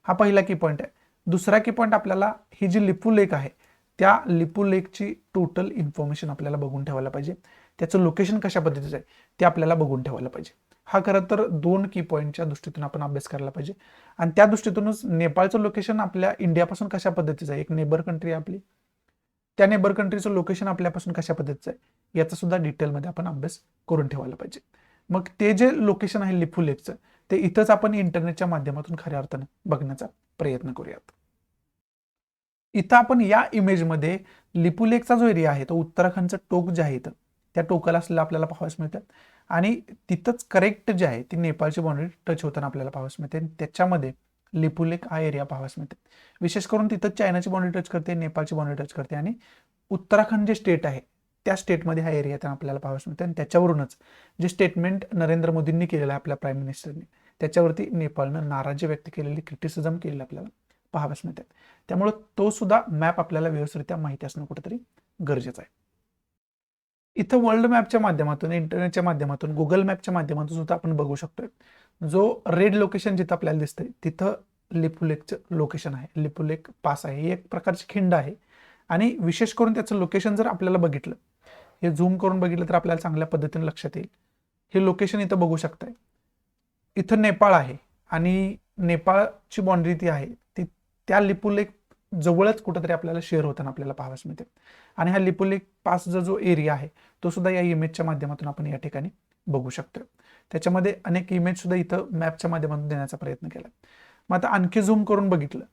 S1: हा पहिला की पॉईंट आहे. दुसरा की पॉईंट आपल्याला ही जी लिपुलेख आहे त्या लिपुलेखची टोटल इन्फॉर्मेशन आपल्याला बघून ठेवायला पाहिजे. त्याचं लोकेशन कशा पद्धतीचं आहे ते आपल्याला बघून ठेवायला पाहिजे. हा खरं तर दोन की पॉईंटच्या दृष्टीतून आपण अभ्यास करायला पाहिजे. आणि त्या दृष्टीतूनच नेपाळचं लोकेशन आपल्या इंडियापासून कशा पद्धतीचं आहे, एक नेबर कंट्री आहे आपली, त्या नेबर कंट्रीचं लोकेशन आपल्यापासून कशा पद्धतीचं आहे याचा सुद्धा डिटेलमध्ये आपण अभ्यास करून ठेवायला पाहिजे. मग ते जे लोकेशन आहे लिपुलेखचं ते इथंच आपण इंटरनेटच्या माध्यमातून खऱ्या अर्थानं बघण्याचा प्रयत्न करूयात. इथं आपण या इमेजमध्ये लिपुलेखचा जो एरिया आहे तो उत्तराखंडचं टोक जे आहे इथं त्या टोकाला असलेलं आपल्याला पाहावयास मिळतं. आणि तिथंच करेक्ट जे आहे ती नेपाळची बाउंड्री टच होताना आपल्याला पाहावयास मिळते. त्याच्यामध्ये लिपुलेख हा एरिया पाहावयास मिळते. विशेष करून तिथं चायनाची बाउंड्री टच करते, नेपाळची बाउंड्री टच करते आणि उत्तराखंड जे स्टेट आहे त्या स्टेटमध्ये हा एरिया आपल्याला पाहावयास मिळते. आणि त्याच्यावरूनच जे स्टेटमेंट नरेंद्र मोदींनी केलेलं आहे आपल्या प्राईम मिनिस्टरने त्याच्यावरती नेपाळनं नाराजी व्यक्त केलेली, क्रिटिसिझम केलेलं आपल्याला पाहावयास मिळते. त्यामुळे तो सुद्धा मॅप आपल्याला व्यवस्थितरित्या माहिती असणं कुठेतरी गरजेचं आहे. इथं वर्ल्ड मॅपच्या माध्यमातून, इंटरनेटच्या माध्यमातून, गुगल मॅपच्या माध्यमातून सुद्धा आपण बघू शकतोय. जो रेड लोकेशन जिथं आपल्याला दिसतंय तिथं लिपुलेखचं लोकेशन आहे, लिपुलेख पास आहे. ही एक प्रकारची खिंड आहे. आणि विशेष करून त्याचं लोकेशन जर आपल्याला बघितलं, हे झूम करून बघितलं तर आपल्याला चांगल्या पद्धतीने लक्षात येईल. हे लोकेशन इथं बघू शकताय. इथं नेपाळ आहे आणि नेपाळची बाउंड्री ती आहे ती त्या लिपुलेख जवळच कुठंतरी आपल्याला शेअर होताना आपल्याला पाहावयास मिळते. आणि हा लिपुलेख पासचा जो एरिया आहे तो सुद्धा या इमेजच्या माध्यमातून आपण या ठिकाणी बघू शकतो. त्याच्यामध्ये अनेक इमेज सुद्धा इथं मॅपच्या माध्यमातून देण्याचा प्रयत्न केला. मग आता आणखी झूम करून बघितलं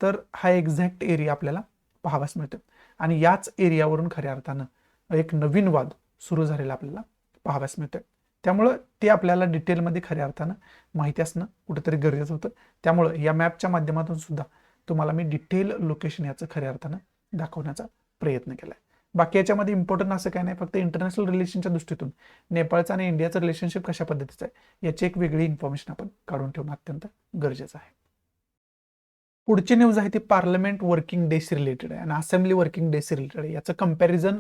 S1: तर हा एक्झॅक्ट एरिया आपल्याला पाहावयास मिळतो. आणि याच एरियावरून खऱ्या अर्थानं एक नवीन वाद सुरू झालेला आपल्याला पाहावयास मिळतोय. त्यामुळं ते आपल्याला डिटेलमध्ये खऱ्या अर्थानं माहिती असणं कुठेतरी गरजेचं होतं. त्यामुळं या मॅपच्या माध्यमातून सुद्धा तुम्हाला मी डिटेल लोकेशन याचं खऱ्या अर्थानं दाखवण्याचा प्रयत्न केला आहे. बाकी याच्यामध्ये इम्पॉर्टंट असं काय नाही, फक्त इंटरनॅशनल रिलेशनच्या दृष्टीतून नेपाळचं आणि इंडियाचं रिलेशनशिप कशा पद्धतीचं आहे याची एक वेगळी इन्फॉर्मेशन आपण काढून ठेवणं अत्यंत गरजेचं आहे. पुढची न्यूज आहे ती पार्लमेंट वर्किंग डेशी रिलेटेड आहे आणि असेंब्ली वर्किंग डेशी रिलेटेड आहे. याचं कम्पॅरिझन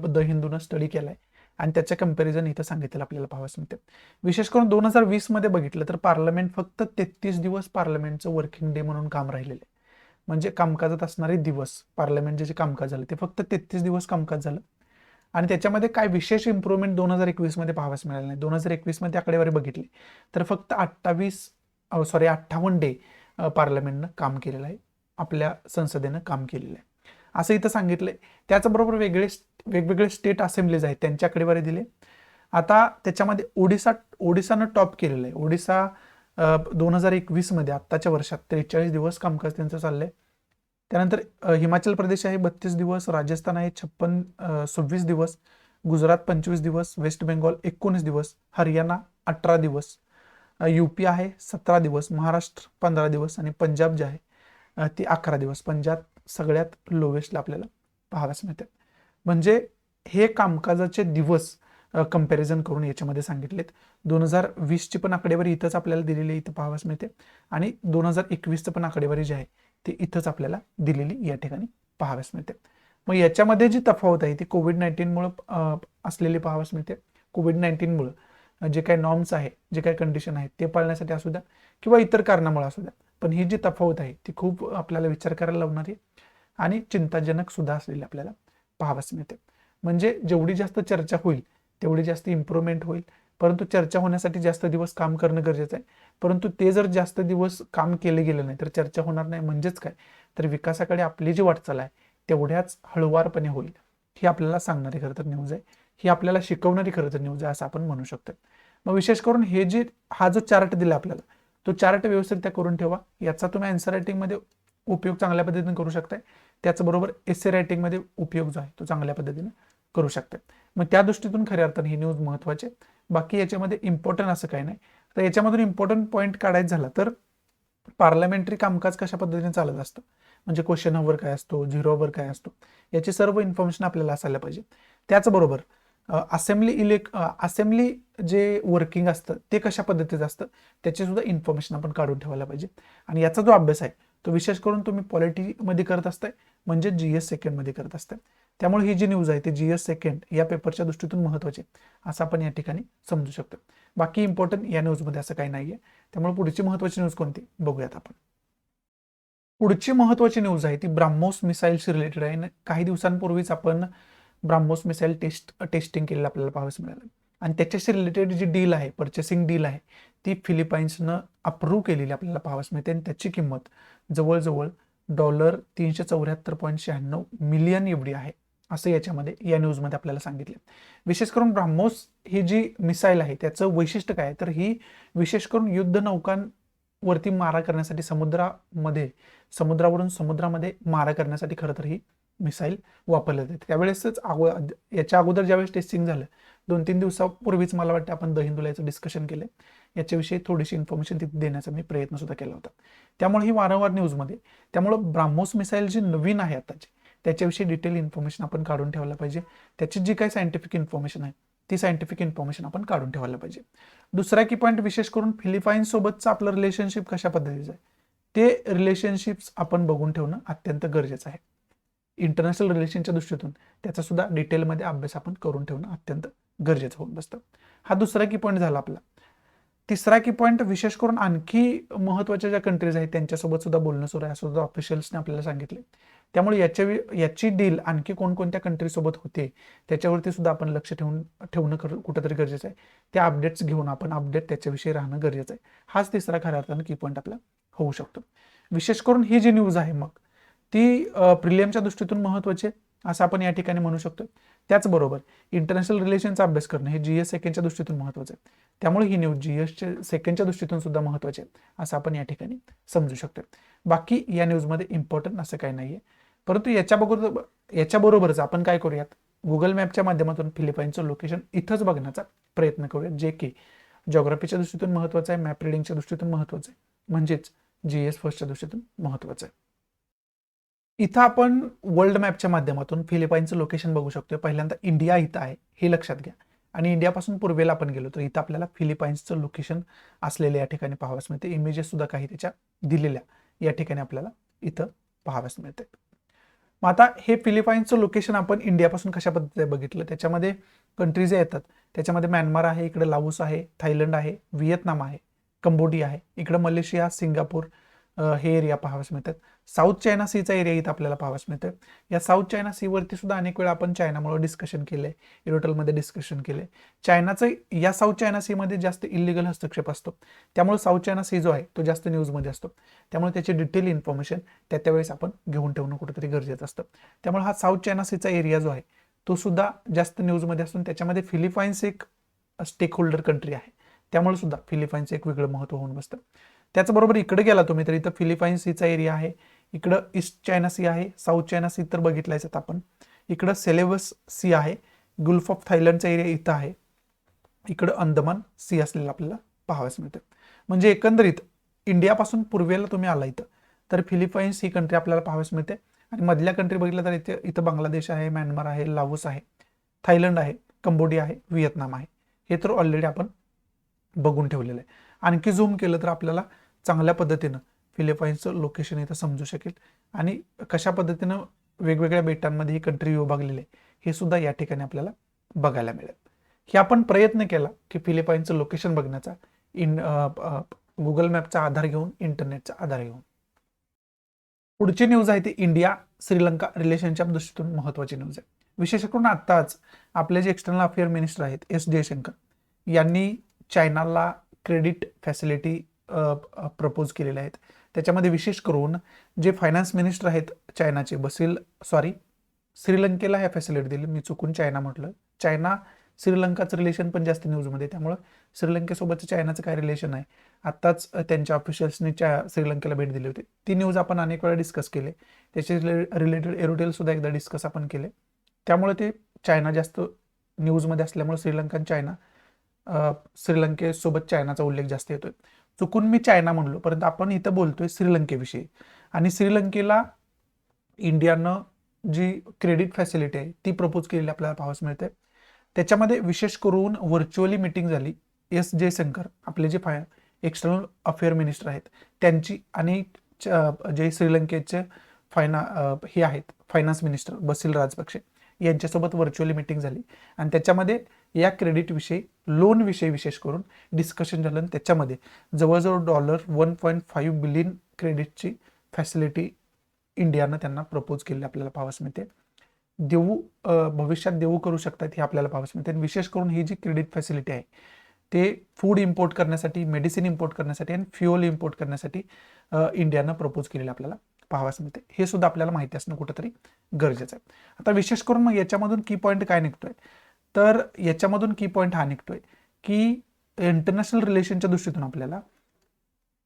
S1: द हिंदूनं स्टडी केलं आहे आणि त्याचं कम्पॅरिझन इथं सांगितलेलं आपल्याला पाहावयास मिळते. विशेष करून 2020 मध्ये बघितलं तर पार्लमेंट फक्त 33 दिवस पार्लमेंटचं वर्किंग डे म्हणून काम राहिलेलं आहे. म्हणजे कामकाजात असणारे दिवस, पार्लमेंटचे जे कामकाज झालं ते फक्त 33 दिवस कामकाज झालं. आणि त्याच्यामध्ये काय विशेष इम्प्रूव्हमेंट 2021 मध्ये पाहावयास मिळालं नाही. 2021 मध्ये आकडेवारी बघितली तर फक्त 58 डे पार्लमेंटनं काम केलेलं आहे, आपल्या संसदेनं काम केलेलं आहे असं इथं सांगितलंय. त्याचबरोबर वेगवेगळे स्टेट असेंब्लीज आहेत त्यांची आकडेवारी दिली. आता त्याच्यामध्ये ओडिसानं टॉप केलेलं आहे. ओडिसा 2021 मध्ये आत्ताच्या वर्षात 43 दिवस कामकाज त्यांचं चाललंय. त्यानंतर हिमाचल प्रदेश आहे 32 दिवस, राजस्थान आहे 26 दिवस, गुजरात 25 दिवस, वेस्ट बेंगॉल 19 दिवस, हरियाणा 18 दिवस, यूपी आहे 17 दिवस, महाराष्ट्र 15 दिवस आणि पंजाब जे आहे ती 11 दिवस. पंजाब सगळ्यात लोवेस्टला आपल्याला पाहावयास मिळतात. म्हणजे हे कामकाजाचे दिवस कंपॅरिझन करून याच्यामध्ये सांगितलेत. 2020ची पण आकडेवारी इथंच आपल्याला दिलेली इथं पाहावयास मिळते आणि 2021चं पण आकडेवारी जी आहे ती इथंच आपल्याला दिलेली या ठिकाणी पाहावयास मिळते. मग याच्यामध्ये जी तफावत आहे ती कोविड-19मुळे असलेली पाहावयास मिळते. कोविड-19मुळे जे काही नॉर्म्स आहे, जे काही कंडिशन आहेत ते पाळण्यासाठी असू द्या किंवा इतर कारणामुळे असू द्या, पण ही जी तफावत आहे ती खूप आपल्याला विचार करायला लावणारी आणि चिंताजनक सुद्धा असलेली आपल्याला पाहावयास मिळते. म्हणजे जेवढी जास्त चर्चा होईल तेवढी जास्त इम्प्रूव्हमेंट होईल, परंतु चर्चा होण्यासाठी जास्त दिवस काम करणं गरजेचं आहे. परंतु ते जर जास्त दिवस काम केले गेलं नाही तर चर्चा होणार नाही. म्हणजेच काय, तर विकासाकडे आपली जी वाटचाल आहे तेवढ्याच हळुवारपणे होईल, ही आपल्याला सांगणारी खरं तर न्यूज आहे, ही आपल्याला शिकवणारी खरं तर न्यूज आहे असं आपण म्हणू शकतो. मग विशेष करून हा जो चार्ट दिला आपल्याला, तो चार्ट व्यवस्थित करून ठेवा. याचा तुम्ही आन्सर रायटिंगमध्ये उपयोग चांगल्या पद्धतीने करू शकताय. त्याचबरोबर एसे रायटिंगमध्ये उपयोग जो आहे तो चांगल्या पद्धतीने करू शकताय. मग त्या दृष्टीतून खऱ्या अर्थाने ही न्यूज महत्त्वाची आहे. बाकी याच्यामध्ये इम्पॉर्टंट असं काही नाही. तर याच्यामधून इम्पॉर्टंट पॉईंट काढायचं झाला तर पार्लमेंटरी कामकाज कशा पद्धतीने चालत असतं, म्हणजे क्वेश्चन अवर काय असतो, झिरो अवर काय असतो, याची सर्व इन्फॉर्मेशन आपल्याला असायला पाहिजे. त्याचबरोबर असेंब्ली जे वर्किंग असतं ते कशा पद्धतीचं असतं त्याची सुद्धा इन्फॉर्मेशन आपण काढून ठेवायला पाहिजे. आणि याचा जो अभ्यास आहे तो विशेष करून तुम्ही पॉलिटीमध्ये करत असताय, म्हणजे GS सेकंडमध्ये करत असताय. त्यामुळे ही जी न्यूज आहे ती GS सेकंड या पेपरच्या दृष्टीतून महत्त्वाची असं आपण या ठिकाणी समजू शकतो. बाकी इम्पॉर्टंट या न्यूजमध्ये असं काही नाहीये. त्यामुळे पुढची महत्त्वाची न्यूज कोणती बघूयात आपण. पुढची महत्त्वाची न्यूज आहे ती ब्राह्मोस मिसाईलशी रिलेटेड आहे. काही दिवसांपूर्वीच आपण ब्राह्मोस मिसाईल टेस्टिंग केलेलं आपल्याला पाहावयास मिळालं. आणि त्याच्याशी रिलेटेड जी डील आहे, परचेसिंग डील आहे, ती फिलिपाईन्सनं अप्रूव्ह केलेली आपल्याला पाहावयास मिळते. आणि त्याची किंमत जवळजवळ $374.96 मिलियन एवढी आहे असं याच्यामध्ये या न्यूजमध्ये आपल्याला सांगितले. विशेष करून ब्राह्मोस ही जी मिसाईल आहे त्याचं वैशिष्ट्य काय, तर ही विशेष करून युद्ध नौकांवरती मारा करण्यासाठी समुद्रावरून समुद्रामध्ये मारा करण्यासाठी खरं तर ही मिसाईल वापरले जाते. त्यावेळेसच याच्या अगोदर ज्यावेळेस टेस्टिंग झालं 2-3 दिवसापूर्वीच मला वाटतं आपण द हिंदूला याचं डिस्कशन केलं. याच्याविषयी थोडीशी इन्फॉर्मेशन तिथे देण्याचा मी प्रयत्न सुद्धा केला होता. त्यामुळे ही वारंवार न्यूजमध्ये, त्यामुळं ब्राह्मोस मिसाईल जी नवीन आहे आताची त्याच्याविषयी डिटेल इन्फॉर्मेशन आपण काढून ठेवायला पाहिजे. त्याची जी काही सायंटिफिक इन्फॉर्मेशन आहे ती सायंटिफिक इन्फॉर्मेशन आपण काढून ठेवायला पाहिजे. दुसरा की पॉईंट, विशेष करून फिलिपाईन्स सोबतचं आपलं रिलेशनशिप कशा पद्धतीचं आहे ते रिलेशनशिप्स आपण बघून ठेवणं अत्यंत गरजेचं आहे. इंटरनॅशनल रिलेशनच्या दृष्टीतून त्याचा सुद्धा डिटेलमध्ये अभ्यास आपण करून ठेवणं अत्यंत गरजेचं होऊन बसतं. हा दुसरा की पॉईंट झाला आपला. तिसरा की पॉईंट, विशेष करून आणखी महत्त्वाच्या ज्या कंट्रीज आहेत त्यांच्यासोबत सुद्धा बोलणं सुरू आहे असं सुद्धा ऑफिशियल्सने आपल्याला सांगितले. त्यामुळे याची डील आणखी कोणकोणत्या कंट्रीसोबत होते त्याच्यावरती सुद्धा आपण लक्ष ठेवणं कुठंतरी गरजेचं आहे. त्या अपडेट्स घेऊन आपण अपडेट त्याच्याविषयी राहणं गरजेचं आहे. हाच तिसरा खऱ्या अर्थानं की पॉईंट आपला होऊ शकतो. विशेष करून ही जी न्यूज आहे मग ती प्रिलियमच्या दृष्टीतून महत्त्वाची आहे असं आपण या ठिकाणी म्हणू शकतो. त्याचबरोबर इंटरनॅशनल रिलेशनचा अभ्यास करणं हे GS सेकंडच्या दृष्टीतून महत्त्वाचं आहे. त्यामुळे ही न्यूज GS सेकंडच्या दृष्टीतून सुद्धा महत्त्वाची आहे असं आपण या ठिकाणी समजू शकतो. बाकी या न्यूजमध्ये इम्पॉर्टंट असं काही नाहीये. परंतु याच्याबरोबरच आपण काय करूयात, गुगल मॅपच्या माध्यमातून फिलिपाईन्सचं लोकेशन इथंच बघण्याचा प्रयत्न करूयात, जे की जॉग्राफीच्या दृष्टीतून महत्त्वाचं आहे, मॅप रिडिंगच्या दृष्टीतून महत्त्वाचं आहे, म्हणजेच GS फर्स्टच्या दृष्टीतून महत्त्वाचं आहे. इथं आपण वर्ल्ड मॅपच्या माध्यमातून फिलिपाईन्सचं लोकेशन बघू शकतो. पहिल्यांदा इंडिया इथं आहे हे लक्षात घ्या, आणि इंडियापासून पूर्वेला आपण गेलो तर इथं आपल्याला फिलिपाईन्सचं लोकेशन असलेल्या या ठिकाणी पाहावयास मिळते. इमेजेस सुद्धा काही त्याच्या दिलेल्या या ठिकाणी आपल्याला इथं पाहावयास मिळते. मग आता हे फिलिपाईन्सचं लोकेशन आपण इंडियापासून कशा पद्धतीने बघितलं, त्याच्यामध्ये कंट्रीज येतात. त्याच्यामध्ये म्यानमार आहे, इकडे लाओस आहे, थायलंड आहे, व्हिएतनाम आहे, कंबोडिया आहे, इकडे मलेशिया, सिंगापूर हे एरिया पाहावयास मिळतात. साऊथ चायना सीचा एरिया इथं आपल्याला पाहावयास मिळतोय. या साऊथ चायना सीवरती सुद्धा अनेक वेळा आपण चायनामुळे डिस्कशन केलंय, इरोटलमध्ये डिस्कशन केलंय. चायनाचं या साऊथ चायना सीमध्ये जास्त इलिगल हस्तक्षेप असतो, त्यामुळे साऊथ चायना सी जो आहे तो जास्त न्यूजमध्ये असतो. त्यामुळे त्याची डिटेल इन्फॉर्मेशन त्यावेळेस आपण घेऊन ठेवणं कुठेतरी गरजेचं असतं. त्यामुळे हा साऊथ चायना सीचा एरिया जो आहे तो सुद्धा जास्त न्यूजमध्ये असतो. त्याच्यामध्ये फिलिपाईन्स एक स्टेक होल्डर कंट्री आहे, त्यामुळे सुद्धा फिलिपाईन्स एक वेगळं महत्त्व होऊन बसतं. त्याचबरोबर इकडे गेला तुम्ही तर इथं फिलिपाईन्स सीचा एरिया आहे, इकडं ईस्ट चायना सी आहे, साऊथ चायना सी तर बघितलायच आपण, इकडं सेलेवस सी आहे, गुल्फ ऑफ थायलंडचा एरिया इथं आहे, इकडं अंदमान सी असलेला आपल्याला पाहावयास मिळतं. म्हणजे एकंदरीत इंडियापासून पूर्वेला तुम्ही आला इथं तर फिलिपाईन्स ही कंट्री आपल्याला पाहावयास मिळते. आणि मधल्या कंट्री बघितलं तर इथं बांगलादेश आहे, म्यानमार आहे, लाओस आहे, थायलंड आहे, कंबोडिया आहे, व्हिएतनाम आहे. हे तर ऑलरेडी आपण बघून ठेवलेलं आहे. आणखी झूम केलं तर आपल्याला चांगल्या पद्धतीनं फिलिपाईन्सचं लोकेशन इथं समजू शकेल, आणि कशा पद्धतीनं वेगवेगळ्या बेटांमध्ये ही कंट्री विभागलेली आहे हे सुद्धा या ठिकाणी आपल्याला बघायला मिळेल. हे आपण प्रयत्न केला की फिलिपाईन्सचं लोकेशन बघण्याचा गुगल मॅपचा आधार घेऊन, इंटरनेटचा आधार घेऊन. पुढची न्यूज आहे ती इंडिया श्रीलंका रिलेशनच्या दृष्टीतून महत्वाची न्यूज आहे. विशेष करून आत्ताच आपले जे एक्सटर्नल अफेअर मिनिस्टर आहेत एस जयशंकर यांनी चायनाला क्रेडिट फॅसिलिटी प्रपोज केलेले आहेत. त्याच्यामध्ये विशेष करून जे फायनान्स मिनिस्टर आहेत चायनाचे श्रीलंकेला ह्या फॅसिलिटी दिली. मी चुकून चायना म्हटलं. चायना श्रीलंकाचं रिलेशन पण जास्त न्यूजमध्ये, त्यामुळं श्रीलंकेसोबतचं चायनाचं काय रिलेशन आहे. आत्ताच त्यांच्या ऑफिशियल्सनी श्रीलंकेला भेट दिली होती. ती न्यूज आपण अनेक वेळा डिस्कस केले. त्याचे रिलेटेड एरोटेल सुद्धा एकदा डिस्कस आपण केले. त्यामुळे ते चायना जास्त न्यूजमध्ये असल्यामुळे श्रीलंकेसोबत चायनाचा उल्लेख जास्त येतोय. चुकून मी चायना म्हणलो, परंतु आपण इथं बोलतोय श्रीलंकेविषयी. आणि श्रीलंकेला इंडियानं जी क्रेडिट फॅसिलिटी आहे ती प्रपोज केलेली आपल्याला पाहावयास मिळते. त्याच्यामध्ये विशेष करून व्हर्च्युअली मीटिंग झाली. एस जयशंकर आपले जे एक्सटर्नल अफेअर मिनिस्टर आहेत त्यांची आणि जे श्रीलंकेचे हे आहेत फायनान्स मिनिस्टर बसिल राजपक्षे यांच्यासोबत व्हर्च्युअली मीटिंग झाली. आणि त्याच्यामध्ये या क्रेडिटविषयी, लोनविषयी विशेष करून डिस्कशन झालं. आणि त्याच्यामध्ये जवळजवळ $1.5 बिलियन क्रेडिटची फॅसिलिटी इंडियानं त्यांना प्रपोज केली आपल्याला पाहावयास मिळते. भविष्यात देऊ करू शकतात हे आपल्याला पाहावयास मिळते. आणि विशेष करून ही जी क्रेडिट फॅसिलिटी आहे ते फूड इम्पोर्ट करण्यासाठी, मेडिसिन इम्पोर्ट करण्यासाठी आणि फ्युअल इम्पोर्ट करण्यासाठी इंडियानं प्रपोज केलेलं आपल्याला पाहावयास मिळते. हे सुद्धा आपल्याला माहिती असणं कुठंतरी गरजेचं आहे. आता विशेष करून मग याच्यामधून की पॉईंट काय निघतोय, तर याच्यामधून की पॉईंट हा निघतोय की इंटरनॅशनल रिलेशनच्या दृष्टीतून आपल्याला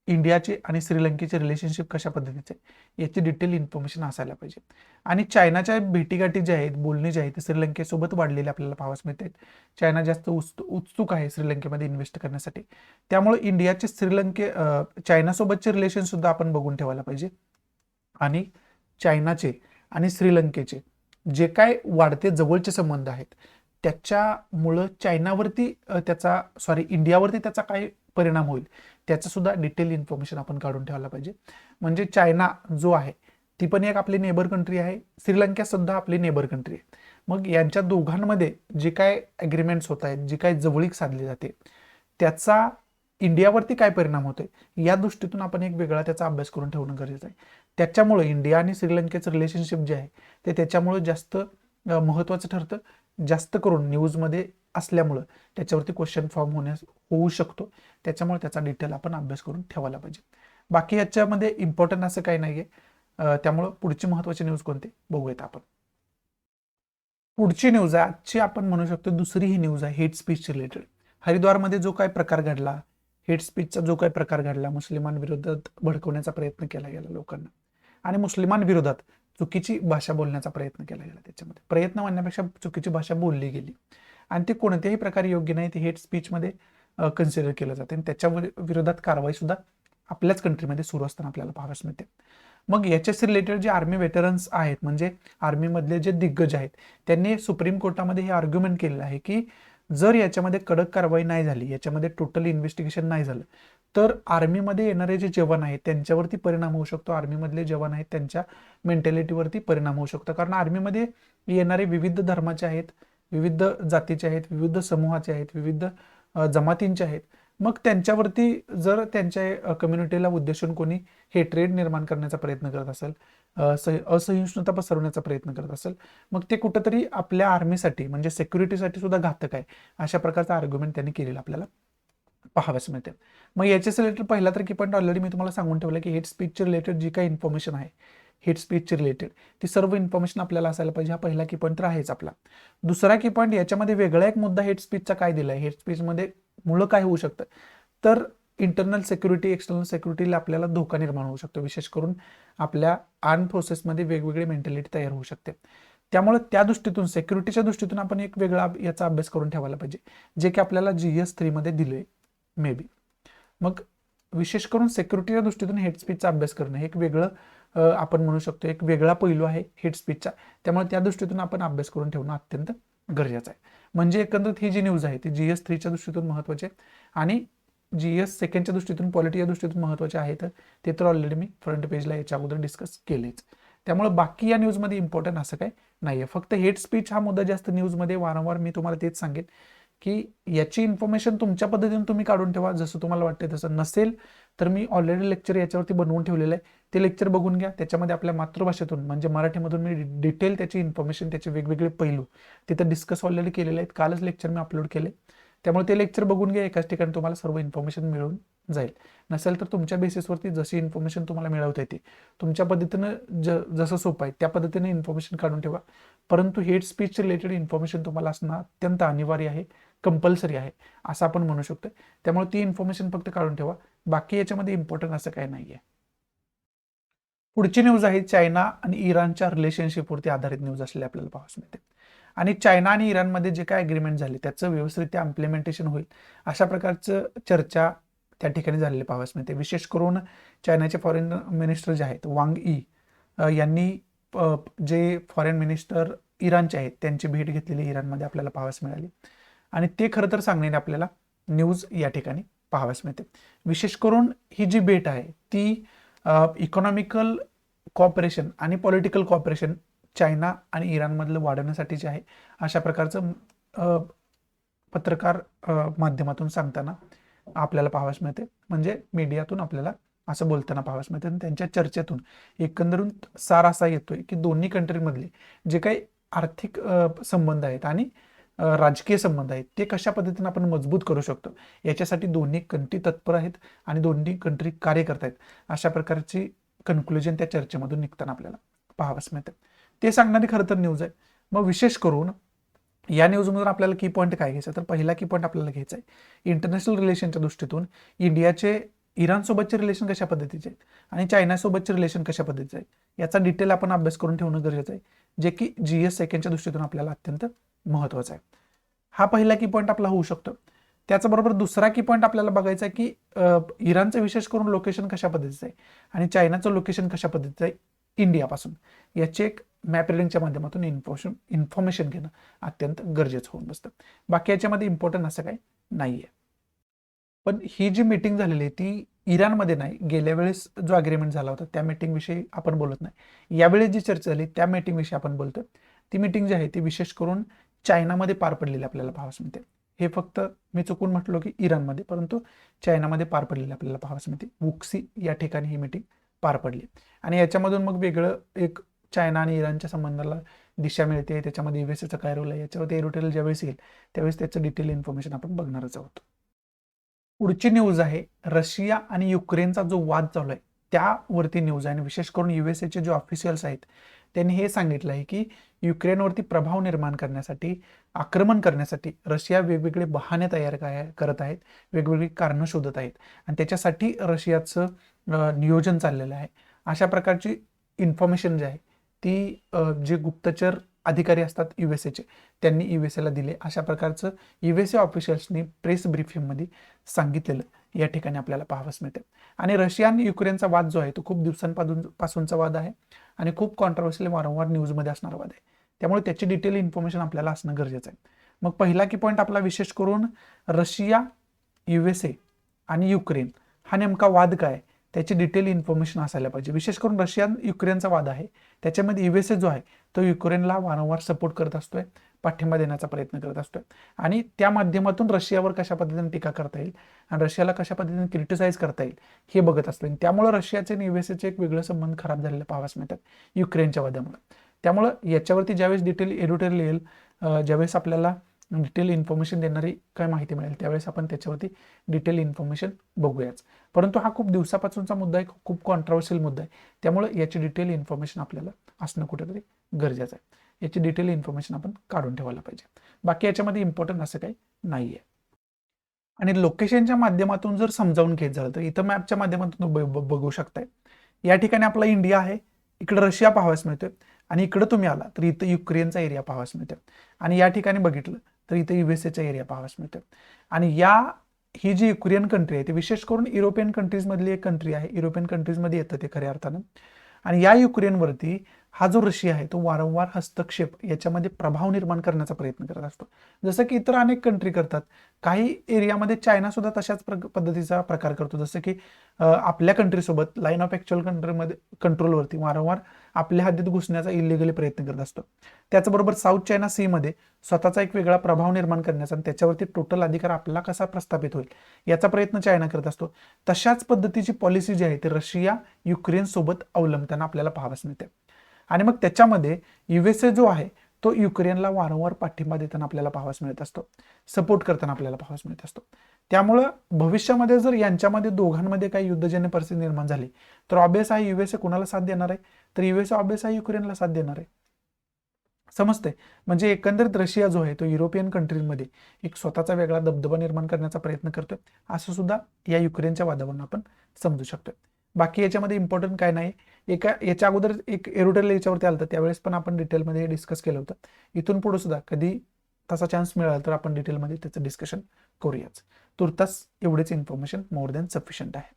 S1: इंडियाचे आणि श्रीलंकेचे रिलेशनशिप कशा पद्धतीचे याची डिटेल इन्फॉर्मेशन असायला पाहिजे. आणि चायनाच्या भेटीगाठी ज्या आहेत, बोलणी जे आहेत श्रीलंकेसोबत वाढलेले आपल्याला पाहावयास मिळत आहेत. चायना जास्त उत्सुक आहे श्रीलंकेमध्ये इन्व्हेस्ट करण्यासाठी. त्यामुळे इंडियाचे चायनासोबतचे रिलेशन सुद्धा आपण बघून ठेवायला पाहिजे. आणि चायनाचे आणि श्रीलंकेचे जे काय वाढते जवळचे संबंध आहेत त्याच्यामुळं इंडियावरती त्याचा काय परिणाम होईल त्याचं सुद्धा डिटेल इन्फॉर्मेशन आपण काढून ठेवायला पाहिजे. म्हणजे चायना जो आहे ती पण एक आपली नेबर कंट्री आहे, श्रीलंका सुद्धा आपली नेबर कंट्री आहे. मग यांच्या दोघांमध्ये जे काय ॲग्रीमेंट्स होत आहेत, जी काय जवळीक साधली जाते त्याचा इंडियावरती काय परिणाम होतोय या दृष्टीतून आपण एक वेगळा त्याचा अभ्यास करून ठेवणं गरजेचं आहे. त्याच्यामुळे इंडिया आणि श्रीलंकेचं रिलेशनशिप जे आहे ते त्याच्यामुळे जास्त महत्त्वाचं ठरतं. जास्त करून न्यूजमध्ये असल्यामुळं त्याच्यावरती क्वेश्चन फॉर्म होऊ शकतो. त्याच्यामुळे त्याचा डिटेल आपण अभ्यास करून ठेवायला पाहिजे. बाकी ह्याच्यामध्ये इम्पॉर्टंट असं काही नाहीये. त्यामुळं पुढची महत्त्वाची न्यूज कोणती बघूयात आपण. पुढची न्यूज आहे आजची, आपण म्हणू शकतो दुसरी ही न्यूज आहे हेट स्पीच रिलेटेड. हरिद्वारमध्ये जो काय प्रकार घडला, हेट स्पीचचा जो काही प्रकार घडला, मुस्लिमांविरोधात भडकवण्याचा प्रयत्न केला गेला लोकांना आणि मुस्लिमांविरोधात चुकीची भाषा बोलण्याचा प्रयत्न केला गेला. त्याच्यामध्ये प्रयत्न म्हणण्यापेक्षा चुकीची भाषा बोलली गेली आणि ते कोणत्याही प्रकारे योग्य नाही. ते हेट स्पीचमध्ये कन्सिडर केलं जाते आणि त्याच्या विरोधात कारवाई सुद्धा आपल्याच कंट्रीमध्ये सुरू असताना आपल्याला पाहावयास मिळते. मग याच्याशी रिलेटेड जे आर्मी वेटरन्स आहेत, म्हणजे आर्मीमधले जे दिग्गज आहेत, त्यांनी सुप्रीम कोर्टामध्ये हे आर्ग्युमेंट केलेलं आहे की जर याच्यामध्ये कडक कारवाई नाही झाली, याच्यामध्ये टोटल इन्व्हेस्टिगेशन नाही झालं तर आर्मीमध्ये येणारे जे जवान आहेत त्यांच्यावरती परिणाम होऊ शकतो. आर्मीमधले जवान आहेत त्यांच्या मेंटॅलिटीवरती परिणाम होऊ शकतो. कारण आर्मीमध्ये येणारे विविध धर्माचे आहेत, विविध जातीचे आहेत, विविध समूहाचे आहेत, विविध जमातींचे आहेत. मग त्यांच्यावरती जर त्यांच्या कम्युनिटीला उद्देशून कोणी हेट्रेड निर्माण करण्याचा प्रयत्न करत असेल, असहिष्णुता पसरवण्याचा प्रयत्न करत असेल, मग ते कुठंतरी आपल्या आर्मीसाठी म्हणजे सिक्युरिटीसाठी सुद्धा घातक आहे. अशा प्रकारचा आर्ग्युमेंट त्यांनी केलेला आपल्याला पाहाव्यास मिळते. मग याच्याच रिलेटेड पहिला तर की पॉईंट ऑलरेडी मी तुम्हाला सांगून ठेवलं की हेट स्पीचच्या रिलेटेड जी काही इन्फॉर्मेशन आहे, हेट स्पीचचे रिलेटेड ती सर्व इन्फॉर्मेशन आपल्याला असायला पाहिजे. हा पहिला की पॉईंट तर आहेच आपला. दुसरा की पॉईंट याच्यामध्ये वेगळा एक मुद्दा हेट स्पीचचा काय दिलाय, हेट स्पीचमध्ये मुळं काय होऊ शकतं तर इंटरनल सिक्युरिटी, एक्सटर्नल सिक्युरिटीला आपल्याला धोका निर्माण होऊ शकतो. विशेष करून आपल्या आर्म फोर्सेसमध्ये वेगवेगळी मेंटॅलिटी तयार होऊ शकते. त्यामुळे त्या दृष्टीतून सिक्युरिटीच्या दृष्टीतून आपण एक वेगळा याचा अभ्यास करून ठेवायला पाहिजे, जे की आपल्याला GS3 मध्ये दिले मे बी. मग विशेष करून सिक्युरिटीच्या दृष्टीतून हेट स्पीचचा अभ्यास करणं हे एक वेगळं आपण म्हणू शकतो, एक वेगळा पैलू आहे हेट स्पीचचा. त्यामुळे त्या दृष्टीतून आपण अभ्यास करून ठेवणं अत्यंत गरजेचं आहे. म्हणजे एकंदरीत ही जी न्यूज आहे ती GS3च्या दृष्टीतून महत्त्वाची आहे आणि GS2च्या दृष्टीतून, पॉलिटीच्या दृष्टीतून महत्त्वाचे आहेत. ते तर ऑलरेडी मी फ्रंट पेजला याच्या अगोदर डिस्कस केलेच. त्यामुळे बाकी या न्यूजमध्ये इम्पॉर्टंट असं काही नाहीये. फक्त हेट स्पीच हा मुद्दा जास्त न्यूजमध्ये वारंवार मी तुम्हाला तेच सांगेन की याची इन्फॉर्मेशन तुमच्या पद्धतीने तुम्ही काढून ठेवा, जसं तुम्हाला वाटते तसं. नसेल तर मी ऑलरेडी लेक्चर याच्यावरती बनवून ठेवलेलं आहे, ते लेक्चर बघून घ्या. त्याच्यामध्ये आपल्या मातृभाषेतून म्हणजे मराठीमधून मी डिटेल त्याची इन्फॉर्मेशन, त्याचे वेगवेगळे पैलू तिथं डिस्कस ऑलरेडी केलेले आहेत. कालच लेक्चर मी अपलोड केले, त्यामुळे ते लेक्चर बघून घ्या. एकाच ठिकाणी तुम्हाला सर्व इन्फॉर्मेशन मिळून जाईल. नसेल तर तुमच्या बेसिसवरती जशी इन्फॉर्मेशन तुम्हाला मिळवता येते तुमच्या पद्धतीनं जसं सोपं आहे त्या पद्धतीने इन्फॉर्मेशन काढून ठेवा. परंतु हेट स्पीच रिलेटेड इन्फॉर्मेशन तुम्हाला असणं अत्यंत अनिवार्य आहे, कंपल्सरी आहे असं आपण म्हणू शकतो. त्यामुळे ती इन्फॉर्मेशन फक्त काढून ठेवा. बाकी याच्यामध्ये इम्पॉर्टंट असं काही नाहीये. पुढची न्यूज आहे चायना आणि इराणच्या रिलेशनशिपवरती आधारित न्यूज असलेली आपल्याला पाहावयास मिळते. आणि चायना आणि इराणमध्ये जे काय अग्रीमेंट झाले त्याचं व्यवस्थितरित्या इम्प्लिमेंटेशन होईल अशा प्रकारचं चर्चा त्या ठिकाणी झालेली पाहावयास मिळते. विशेष करून चायनाचे फॉरेन मिनिस्टर जे आहेत वांग ई यांनी जे फॉरेन मिनिस्टर इराणचे आहेत त्यांची भेट घेतलेली इराणमध्ये आपल्याला पाहावयास मिळाली. आणि ते खरं तर सांगण्याने आपल्याला न्यूज या ठिकाणी पाहावयास मिळते. विशेष करून ही जी भेट आहे ती इकॉनॉमिकल कॉपरेशन आणि पॉलिटिकल कॉपरेशन चायना आणि इराणमधलं वाढवण्यासाठी जे आहे अशा प्रकारचं पत्रकार माध्यमातून सांगताना आपल्याला पाहावयास मिळते. म्हणजे मीडियातून आपल्याला असं बोलताना पाहावयास मिळते. आणि त्यांच्या चर्चेतून एकंदरीत सार असा येतोय की दोन्ही कंट्रीमधले जे काही आर्थिक संबंध आहेत आणि राजकीय संबंध आहेत ते कशा पद्धतीने आपण मजबूत करू शकतो याच्यासाठी दोन्ही कंट्री तत्पर आहेत आणि दोन्ही कंट्री कार्य करत आहेत अशा प्रकारची कन्क्लुजन त्या चर्चेमधून निघताना आपल्याला पाहावयास मिळते. ते सांगणारी खरं तर न्यूज आहे. मग विशेष करून या न्यूजमधून आपल्याला की पॉईंट काय घ्यायचा, तर पहिला की पॉईंट आपल्याला घ्यायचा आहे इंटरनॅशनल रिलेशनच्या दृष्टीतून इंडियाचे इराणसोबतचे रिलेशन कशा पद्धतीचे आहेत आणि चायनासोबतचे रिलेशन कशा पद्धतीचे आहेत याचा डिटेल आपण अभ्यास करून ठेवणं गरजेचं आहे, जे की GS सेकंडच्या दृष्टीतून आपल्याला अत्यंत महत्त्वाचा आहे. हा पहिला की पॉईंट आपला होऊ शकतो. त्याचबरोबर दुसरा की पॉईंट आपल्याला बघायचा आहे की इराणचं विशेष करून लोकेशन कशा पद्धतीचं आहे आणि चायनाचं लोकेशन कशा पद्धतीचं आहे इंडियापासून, याचे एक मॅप रिडिंगच्या माध्यमातून इन्फॉर्मेशन घेणं अत्यंत गरजेचं होऊन बसतं. बाकी याच्यामध्ये इम्पॉर्टंट असं काही नाहीये. पण ही जी मीटिंग झालेली आहे ती इराणमध्ये नाही, गेल्या वेळेस जो अग्रीमेंट झाला होता त्या मीटिंग विषयी आपण बोलत नाही. यावेळेस जी चर्चा झाली त्या मीटिंग विषयी आपण बोलतोय. ती मीटिंग जी आहे ती विशेष करून चायनामध्ये पार पडलेली आपल्याला पाहावयास मिळते. हे फक्त मी चुकून म्हटलो की इराणमध्ये, परंतु चायनामध्ये पार पडलेली आपल्याला पाहावयास मिळते. वुक्सी या ठिकाणी ही मीटिंग पार पडली आणि याच्यामधून मग वेगळं एक चायना आणि इराणच्या संबंधाला दिशा मिळते. त्याच्यामध्ये USAचा काय रोल आहे याच्यावरती एडिटोरियल ज्यावेळेस येईल त्यावेळेस त्याचं डिटेल इन्फॉर्मेशन आपण बघणारच आहोत. पुढची न्यूज आहे रशिया आणि युक्रेनचा जो वाद चालू आहे त्यावरती न्यूज आहे. आणि विशेष करून USAचे जे ऑफिशियल्स आहेत त्यांनी हे सांगितलं आहे की युक्रेनवरती प्रभाव निर्माण करण्यासाठी, आक्रमण करण्यासाठी रशिया वेगवेगळे बहाणे तयार करत आहेत, वेगवेगळी कारणं शोधत आहेत आणि त्याच्यासाठी रशियाचं नियोजन चाललेलं आहे. अशा प्रकारची इन्फॉर्मेशन जी आहे ती जे गुप्तचर अधिकारी असतात USAचे त्यांनी USAला दिले. अशा प्रकारचं USA ऑफिशियल्सनी प्रेस ब्रीफिंगमध्ये सांगितलेलं या ठिकाणी आपल्याला पाहावयास मिळते. आणि रशिया आणि युक्रेनचा वाद जो आहे तो खूप दिवसांपासूनचा वाद आहे आणि खूप कॉन्ट्रोवर्शियल वारंवार न्यूजमध्ये असणारा वाद आहे. त्यामुळे त्याची डिटेल इन्फॉर्मेशन आपल्याला असणं गरजेचं आहे. मग पहिला की पॉईंट आपला विशेष करून रशिया, USA आणि युक्रेन हा नेमका वाद काय त्याची डिटेल इन्फॉर्मेशन असायला पाहिजे. विशेष करून रशिया युक्रेनचा वाद आहे त्याच्यामध्ये USA जो आहे तो युक्रेनला वारंवार सपोर्ट करत असतोय, पाठिंबा देण्याचा प्रयत्न करत असतोय आणि त्या माध्यमातून रशियावर कशा पद्धतीने टीका करता येईल आणि रशियाला कशा पद्धतीने क्रिटिसाइज करता येईल हे बघत असतोय. त्यामुळे रशियाचे आणि USAचे एक वेगळं संबंध खराब झालेले पाहावयास मिळतात युक्रेनच्या वादामुळे. त्यामुळे याच्यावरती ज्यावेळेस डिटेल एडिटोरियल येईल, ज्यावेळेस आपल्याला डिटेल इन्फॉर्मेशन देणारी काय माहिती मिळेल त्यावेळेस आपण त्याच्यावरती डिटेल इन्फॉर्मेशन बघूयाच. परंतु हा खूप दिवसापासूनचा मुद्दा आहे, खूप कॉन्ट्रोवर्शियल मुद्दा आहे. त्यामुळे याची डिटेल इन्फॉर्मेशन आपल्याला असणं कुठेतरी गरजेचं आहे. याची डिटेल इन्फॉर्मेशन आपण काढून ठेवायला पाहिजे. बाकी याच्यामध्ये इम्पॉर्टंट असं काही नाही आहे. आणि लोकेशनच्या माध्यमातून जर समजावून घेत झालं तर इथं मॅपच्या माध्यमातून बघू शकताय. या ठिकाणी आपला इंडिया आहे, इकडे रशिया पाहावयास मिळतोय आणि इकडे तुम्ही आला तर इथं युक्रेनचा एरिया पाहावयास मिळतोय आणि या ठिकाणी बघितलं तर इथं USAचा एरिया पाहावयास मिळतोय. आणि ही जी युक्रेन कंट्री आहे ती विशेष करून युरोपियन कंट्रीजमधली एक कंट्री आहे. युरोपियन कंट्रीजमध्ये येतं ते खऱ्या अर्थानं. आणि या युक्रेनवरती हा जो रशिया आहे तो वारंवार हस्तक्षेप याच्यामध्ये प्रभाव निर्माण करण्याचा प्रयत्न करत असतो, जसं की इतर अनेक कंट्री करतात. काही एरियामध्ये चायना सुद्धा तशाच पद्धतीचा प्रकार करतो, जसं की आपल्या कंट्रीसोबत लाईन ऑफ ॲक्च्युअल कंट्रोलवरती वारंवार आपल्या हद्दीत घुसण्याचा इलिगली प्रयत्न करत असतो. त्याचबरोबर साऊथ चायना सी मध्ये स्वतःचा एक वेगळा प्रभाव निर्माण करण्याचा आणि त्याच्यावरती टोटल अधिकार आपला कसा प्रस्थापित होईल याचा प्रयत्न चायना करत असतो. तशाच पद्धतीची पॉलिसी जी आहे ती रशिया युक्रेन सोबत अवलंबताना आपल्याला पाहावयास मिळते. आणि मग त्याच्यामध्ये युएसए जो आहे तो युक्रेनला वारंवार पाठिंबा देताना आपल्याला पाहावयास मिळत असतो, सपोर्ट करताना आपल्याला पाहावयास मिळत असतो. त्यामुळं भविष्यामध्ये जर यांच्यामध्ये दोघांमध्ये काही युद्धजन्य परिस्थिती निर्माण झाली तर ऑब्वियस आहे युएसए कोणाला साथ देणार आहे, तर युएसए ऑब्वियस आहे युक्रेनला साथ देणार आहे. समजते. म्हणजे एकंदरीत रशिया जो आहे तो युरोपियन कंट्रीजमध्ये एक स्वतःचा वेगळा दबदबा निर्माण करण्याचा प्रयत्न करतोय, असं सुद्धा या युक्रेनच्या वादावरून आपण समजू शकतोय. बाकी याच्यामध्ये इम्पॉर्टंट काय नाही. याच्या अगोदर एक एरोटेल याच्यावरती आलं होतं, त्यावेळेस पण आपण डिटेलमध्ये डिस्कस केलं होतं. इथून पुढे सुद्धा कधी तसा चान्स मिळाला तर आपण डिटेलमध्ये त्याचं डिस्कशन करूयाच. तुर्तास एवढेच इन्फॉर्मेशन मोर दॅन सफिशियंट आहे.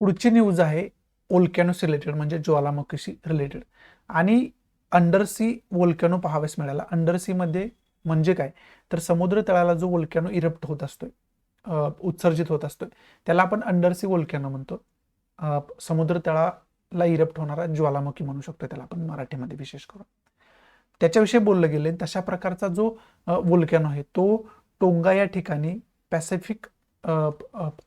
S1: पुढची न्यूज आहे वोल्कॅनोस रिलेटेड, म्हणजे ज्वालामुखीशी रिलेटेड. आणि अंडरसी वोल्कॅनो पाहाव्यास मिळाला. अंडरसी मध्ये म्हणजे काय, तर समुद्र तळाला जो वोल्कॅनो इरप्ट होत असतोय, उत्सर्जित होत असतोय, त्याला आपण अंडरसी वोल्कॅनो म्हणतो. समुद्र तळाला इरप्ट होणारा ज्वालामुखी म्हणू शकतो त्याला आपण मराठीमध्ये विशेष करून. त्याच्याविषयी बोललं गेले. तशा प्रकारचा जो वोल्कॅनो आहे तो टोंगा या ठिकाणी पॅसिफिक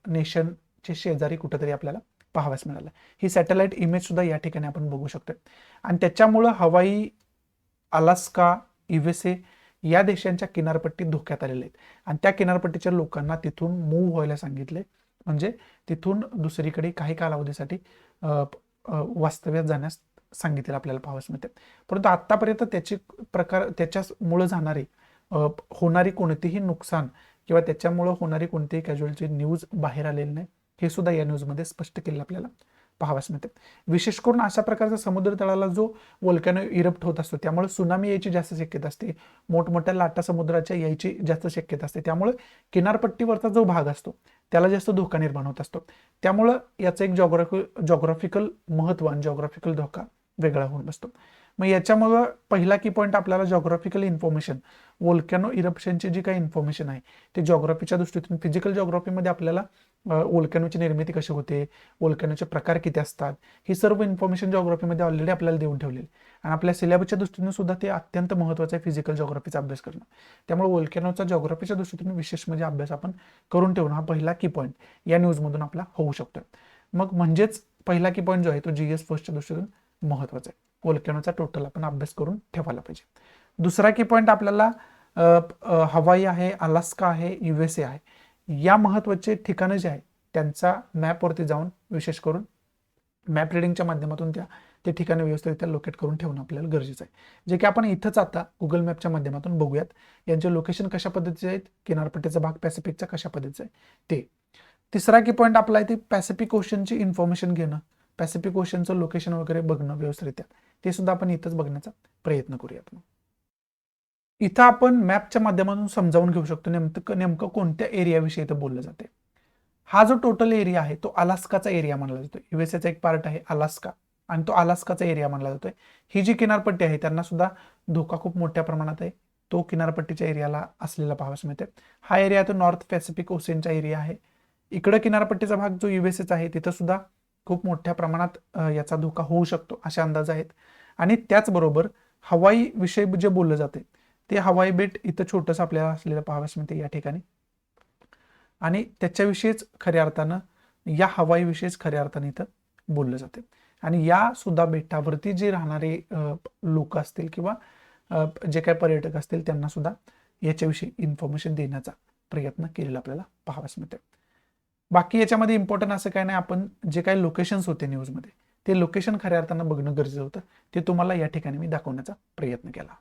S1: नेशनचे शेजारी कुठेतरी आपल्याला पाहाव्यास मिळालं. ही सॅटेलाइट इमेज सुद्धा या ठिकाणी आपण बघू शकतो. आणि त्याच्यामुळं हवाई, अलास्का, युएसए या देशांच्या किनारपट्टी धोक्यात आलेल्या आहेत आणि त्या किनारपट्टीच्या लोकांना तिथून मूव्ह व्हायला सांगितले, म्हणजे तिथून दुसरीकडे काही कालावधीसाठी वास्तव्यात जाण्यास सांगितलेलं आपल्याला पाहावयास मिळते. परंतु आतापर्यंत त्याच्यामुळे होणारी कोणतीही नुकसान किंवा त्याच्यामुळे होणारी कोणतीही कॅज्युअल्टी न्यूज बाहेर आलेली नाही, हे सुद्धा या न्यूजमध्ये स्पष्ट केलेलं आपल्याला पाहावयास मिळते. विशेष करून अशा प्रकारचा समुद्र तळाला जो वोल्कॅनो इरप्ट होत असतो त्यामुळे सुनामी यायची जास्त शक्यता असते, मोठमोठ्या लाटा समुद्राच्या यायची जास्त शक्यता असते. त्यामुळे किनारपट्टीवरचा जो भाग असतो त्याला जास्त धोका निर्माण होत असतो. त्यामुळं याचं एक जॉग्राफिकल महत्व आणि जॉग्राफिकल धोका वेगळा होऊन बसतो. मग याच्यामुळं पहिला की पॉईंट आपल्याला जॉग्राफिकल इन्फॉर्मेशन, वोल्कॅनो इरप्शनची जी काही इन्फॉर्मेशन आहे ते जॉग्राफीच्या दृष्टीतून, फिजिकल जॉग्राफीमध्ये आपल्याला वोल्कॅनोची निर्मिती कशी होते, वोल्कॅनोचे प्रकार किती असतात, ही सर्व इन्फॉर्मेशन जॉग्राफीमध्ये ऑलरेडी आपल्याला देऊन ठेवलेली आणि आपल्या सिलेबसच्या दृष्टीने सुद्धा ते अत्यंत महत्त्वाचं आहे फिजिकल जॉग्राफीचा अभ्यास करणं. त्यामुळे वोल्कॅनोचा जॉग्राफीच्या दृष्टीतून विशेष म्हणजे अभ्यास आपण करून ठेवणं हा पहिला की पॉईंट या न्यूजमधून आपला होऊ शकतो. मग म्हणजेच पहिला की पॉईंट जो आहे तो GS फर्स्टच्या दृष्टीतून महत्त्वाचा आहे. वोल्कॅनोचा टोटल आपण अभ्यास करून ठेवायला पाहिजे. दुसरा की पॉईंट आपल्याला हवाई आहे, अलास्का आहे, युएसए आहे, या महत्त्वाचे ठिकाणं जे आहे त्यांचा मॅपवरती जाऊन विशेष करून मॅप रिडिंगच्या माध्यमातून ते ठिकाणी व्यवस्थितरित्या लोकेट करून ठेवणं आपल्याला गरजेचं आहे. जे की आपण इथंच आता गुगल मॅपच्या माध्यमातून बघूयात यांचे लोकेशन कशा पद्धतीचे आहेत, किनारपट्टीचा भाग पॅसिफिकचा कशा पद्धतीचा आहे ते. तिसरा की पॉईंट आपला आहे ते पॅसिफिक ओशनची इन्फॉर्मेशन घेणं, पॅसिफिक ओशनचं लोकेशन वगैरे बघणं व्यवस्थितरित्या, ते सुद्धा आपण इथंच बघण्याचा प्रयत्न करूयात. इथं आपण मॅपच्या माध्यमातून समजावून घेऊ शकतो नेमकं कोणत्या एरियाविषयी इथं बोललं जाते. हा जो टोटल एरिया आहे तो अलास्काचा एरिया मानला जातो. युएसएचा एक पार्ट आहे अलास्का आणि तो अलास्काचा एरिया मानला जातोय. ही जी किनारपट्टी आहे त्यांना सुद्धा धोका खूप मोठ्या प्रमाणात आहे, तो किनारपट्टीच्या एरियाला असलेला पाहावयास मिळते. हा एरिया तो नॉर्थ पॅसिफिक ओशनचा एरिया आहे. इकडं किनारपट्टीचा भाग जो युएसएचा आहे तिथं सुद्धा खूप मोठ्या प्रमाणात याचा धोका होऊ शकतो असे अंदाज आहेत. आणि त्याचबरोबर हवाई विषयी जे बोललं जाते ते हवाई बेट इथं छोटंसं आपल्याला असलेलं पाहावयास मिळते या ठिकाणी. आणि त्याच्याविषयीच खऱ्या अर्थानं या हवाईविषयीच खऱ्या अर्थाने इथं बोललं जाते. आणि या सुद्धा बेटावरती जे राहणारे लोक असतील किंवा जे काही पर्यटक असतील त्यांना सुद्धा याच्याविषयी इन्फॉर्मेशन देण्याचा प्रयत्न केलेला आपल्याला पाहावयास मिळते. बाकी याच्यामध्ये इम्पॉर्टंट असं काय नाही, आपण जे काही लोकेशन्स होते न्यूजमध्ये ते लोकेशन खऱ्या अर्थानं बघणं गरजेचं होतं, ते तुम्हाला या ठिकाणी मी दाखवण्याचा प्रयत्न केला.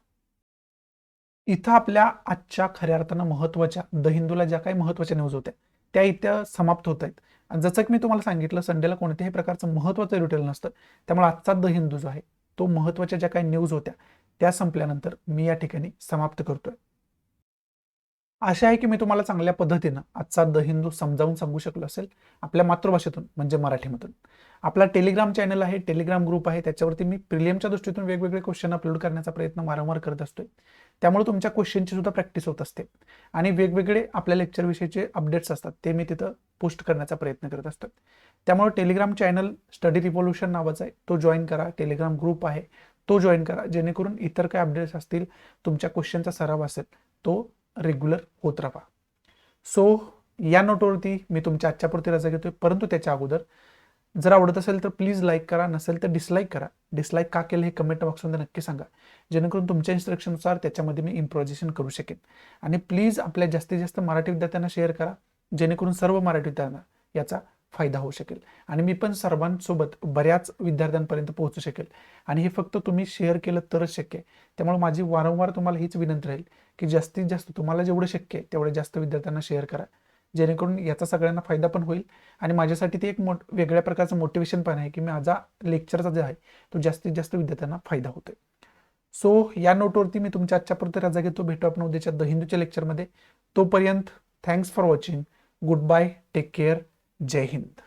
S1: इथं आपल्या आजच्या खऱ्या अर्थानं महत्त्वाच्या द हिंदूला ज्या काही महत्त्वाच्या न्यूज होत्या त्या इथं समाप्त होत आहेत. आणि जसं की मी तुम्हाला सांगितलं संडेला कोणत्याही प्रकारचं महत्त्वाचं एडिटोरियल नसतं, त्यामुळे आजचा द हिंदू जो आहे तो महत्त्वाच्या ज्या काही न्यूज होत्या त्या संपल्यानंतर मी या ठिकाणी समाप्त करतोय. आशा आहे की मी तुम्हाला चांगल्या पद्धतीनं आजचा द हिंदू समजावून सांगू शकलो असेल आपल्या मातृभाषेतून म्हणजे मराठीमधून. आपला टेलिग्राम चॅनल आहे, टेलिग्राम ग्रुप आहे, त्याच्यावरती मी प्रिलियमच्या दृष्टीतून वेगवेगळे क्वेश्चन अपलोड करण्याचा प्रयत्न वारंवार करत असतोय. त्यामुळे तुमच्या क्वेश्चनची सुद्धा प्रॅक्टिस होत असते आणि वेगवेगळे आपल्या लेक्चर विषयीचे अपडेट्स असतात ते मी तिथं पोस्ट करण्याचा प्रयत्न करत असतो. त्यामुळे टेलिग्राम चॅनल स्टडी रिव्होल्यूशन नावाचा आहे, तो जॉईन करा. टेलिग्राम ग्रुप आहे तो जॉईन करा, जेणेकरून इतर काय अपडेट्स असतील, तुमच्या क्वेश्चनचा सराव असेल तो रेग्युलर होत राहा. सो या नोटवरती मी तुमच्या आजच्या पुरती रजा घेतोय. परंतु त्याच्या अगोदर जर आवडत असेल तर प्लीज लाईक करा, नसेल तर डिसलाईक करा. डिसलाईक का केलं हे कमेंट बॉक्समध्ये नक्की सांगा, जेणेकरून तुमच्या इन्स्ट्रक्शननुसार त्याच्यामध्ये मी इम्प्रोव्हायझेशन करू शकेन. आणि प्लीज आपल्या जास्तीत जास्त मराठी विद्यार्थ्यांना शेअर करा, जेणेकरून सर्व मराठी विद्यार्थ्यांना याचा फायदा होऊ शकेल आणि मी पण सर्वांसोबत बऱ्याच विद्यार्थ्यांपर्यंत पोहोचू शकेल. आणि हे फक्त तुम्ही शेअर केलं तरच शक्य आहे. त्यामुळे माझी वारंवार तुम्हाला हीच विनंती राहील की जास्तीत जास्त तुम्हाला जेवढं शक्य आहे तेवढ्या जास्त विद्यार्थ्यांना शेअर करा, जेणेकरून याचा सगळ्यांना फायदा पण होईल. आणि माझ्यासाठी ते एक वेगळ्या प्रकारचं मोटिवेशन पण आहे की माझा लेक्चरचा जे आहे तो जास्तीत जास्त विद्यार्थ्यांना फायदा होतोय. सो या नोटवरती मी तुमच्या आजच्या पुरती रजा घेतो. भेटू आपण उद्याच्या द हिंदूच्या लेक्चरमध्ये. तोपर्यंत thanks for watching. Goodbye, take care, जय हिंद.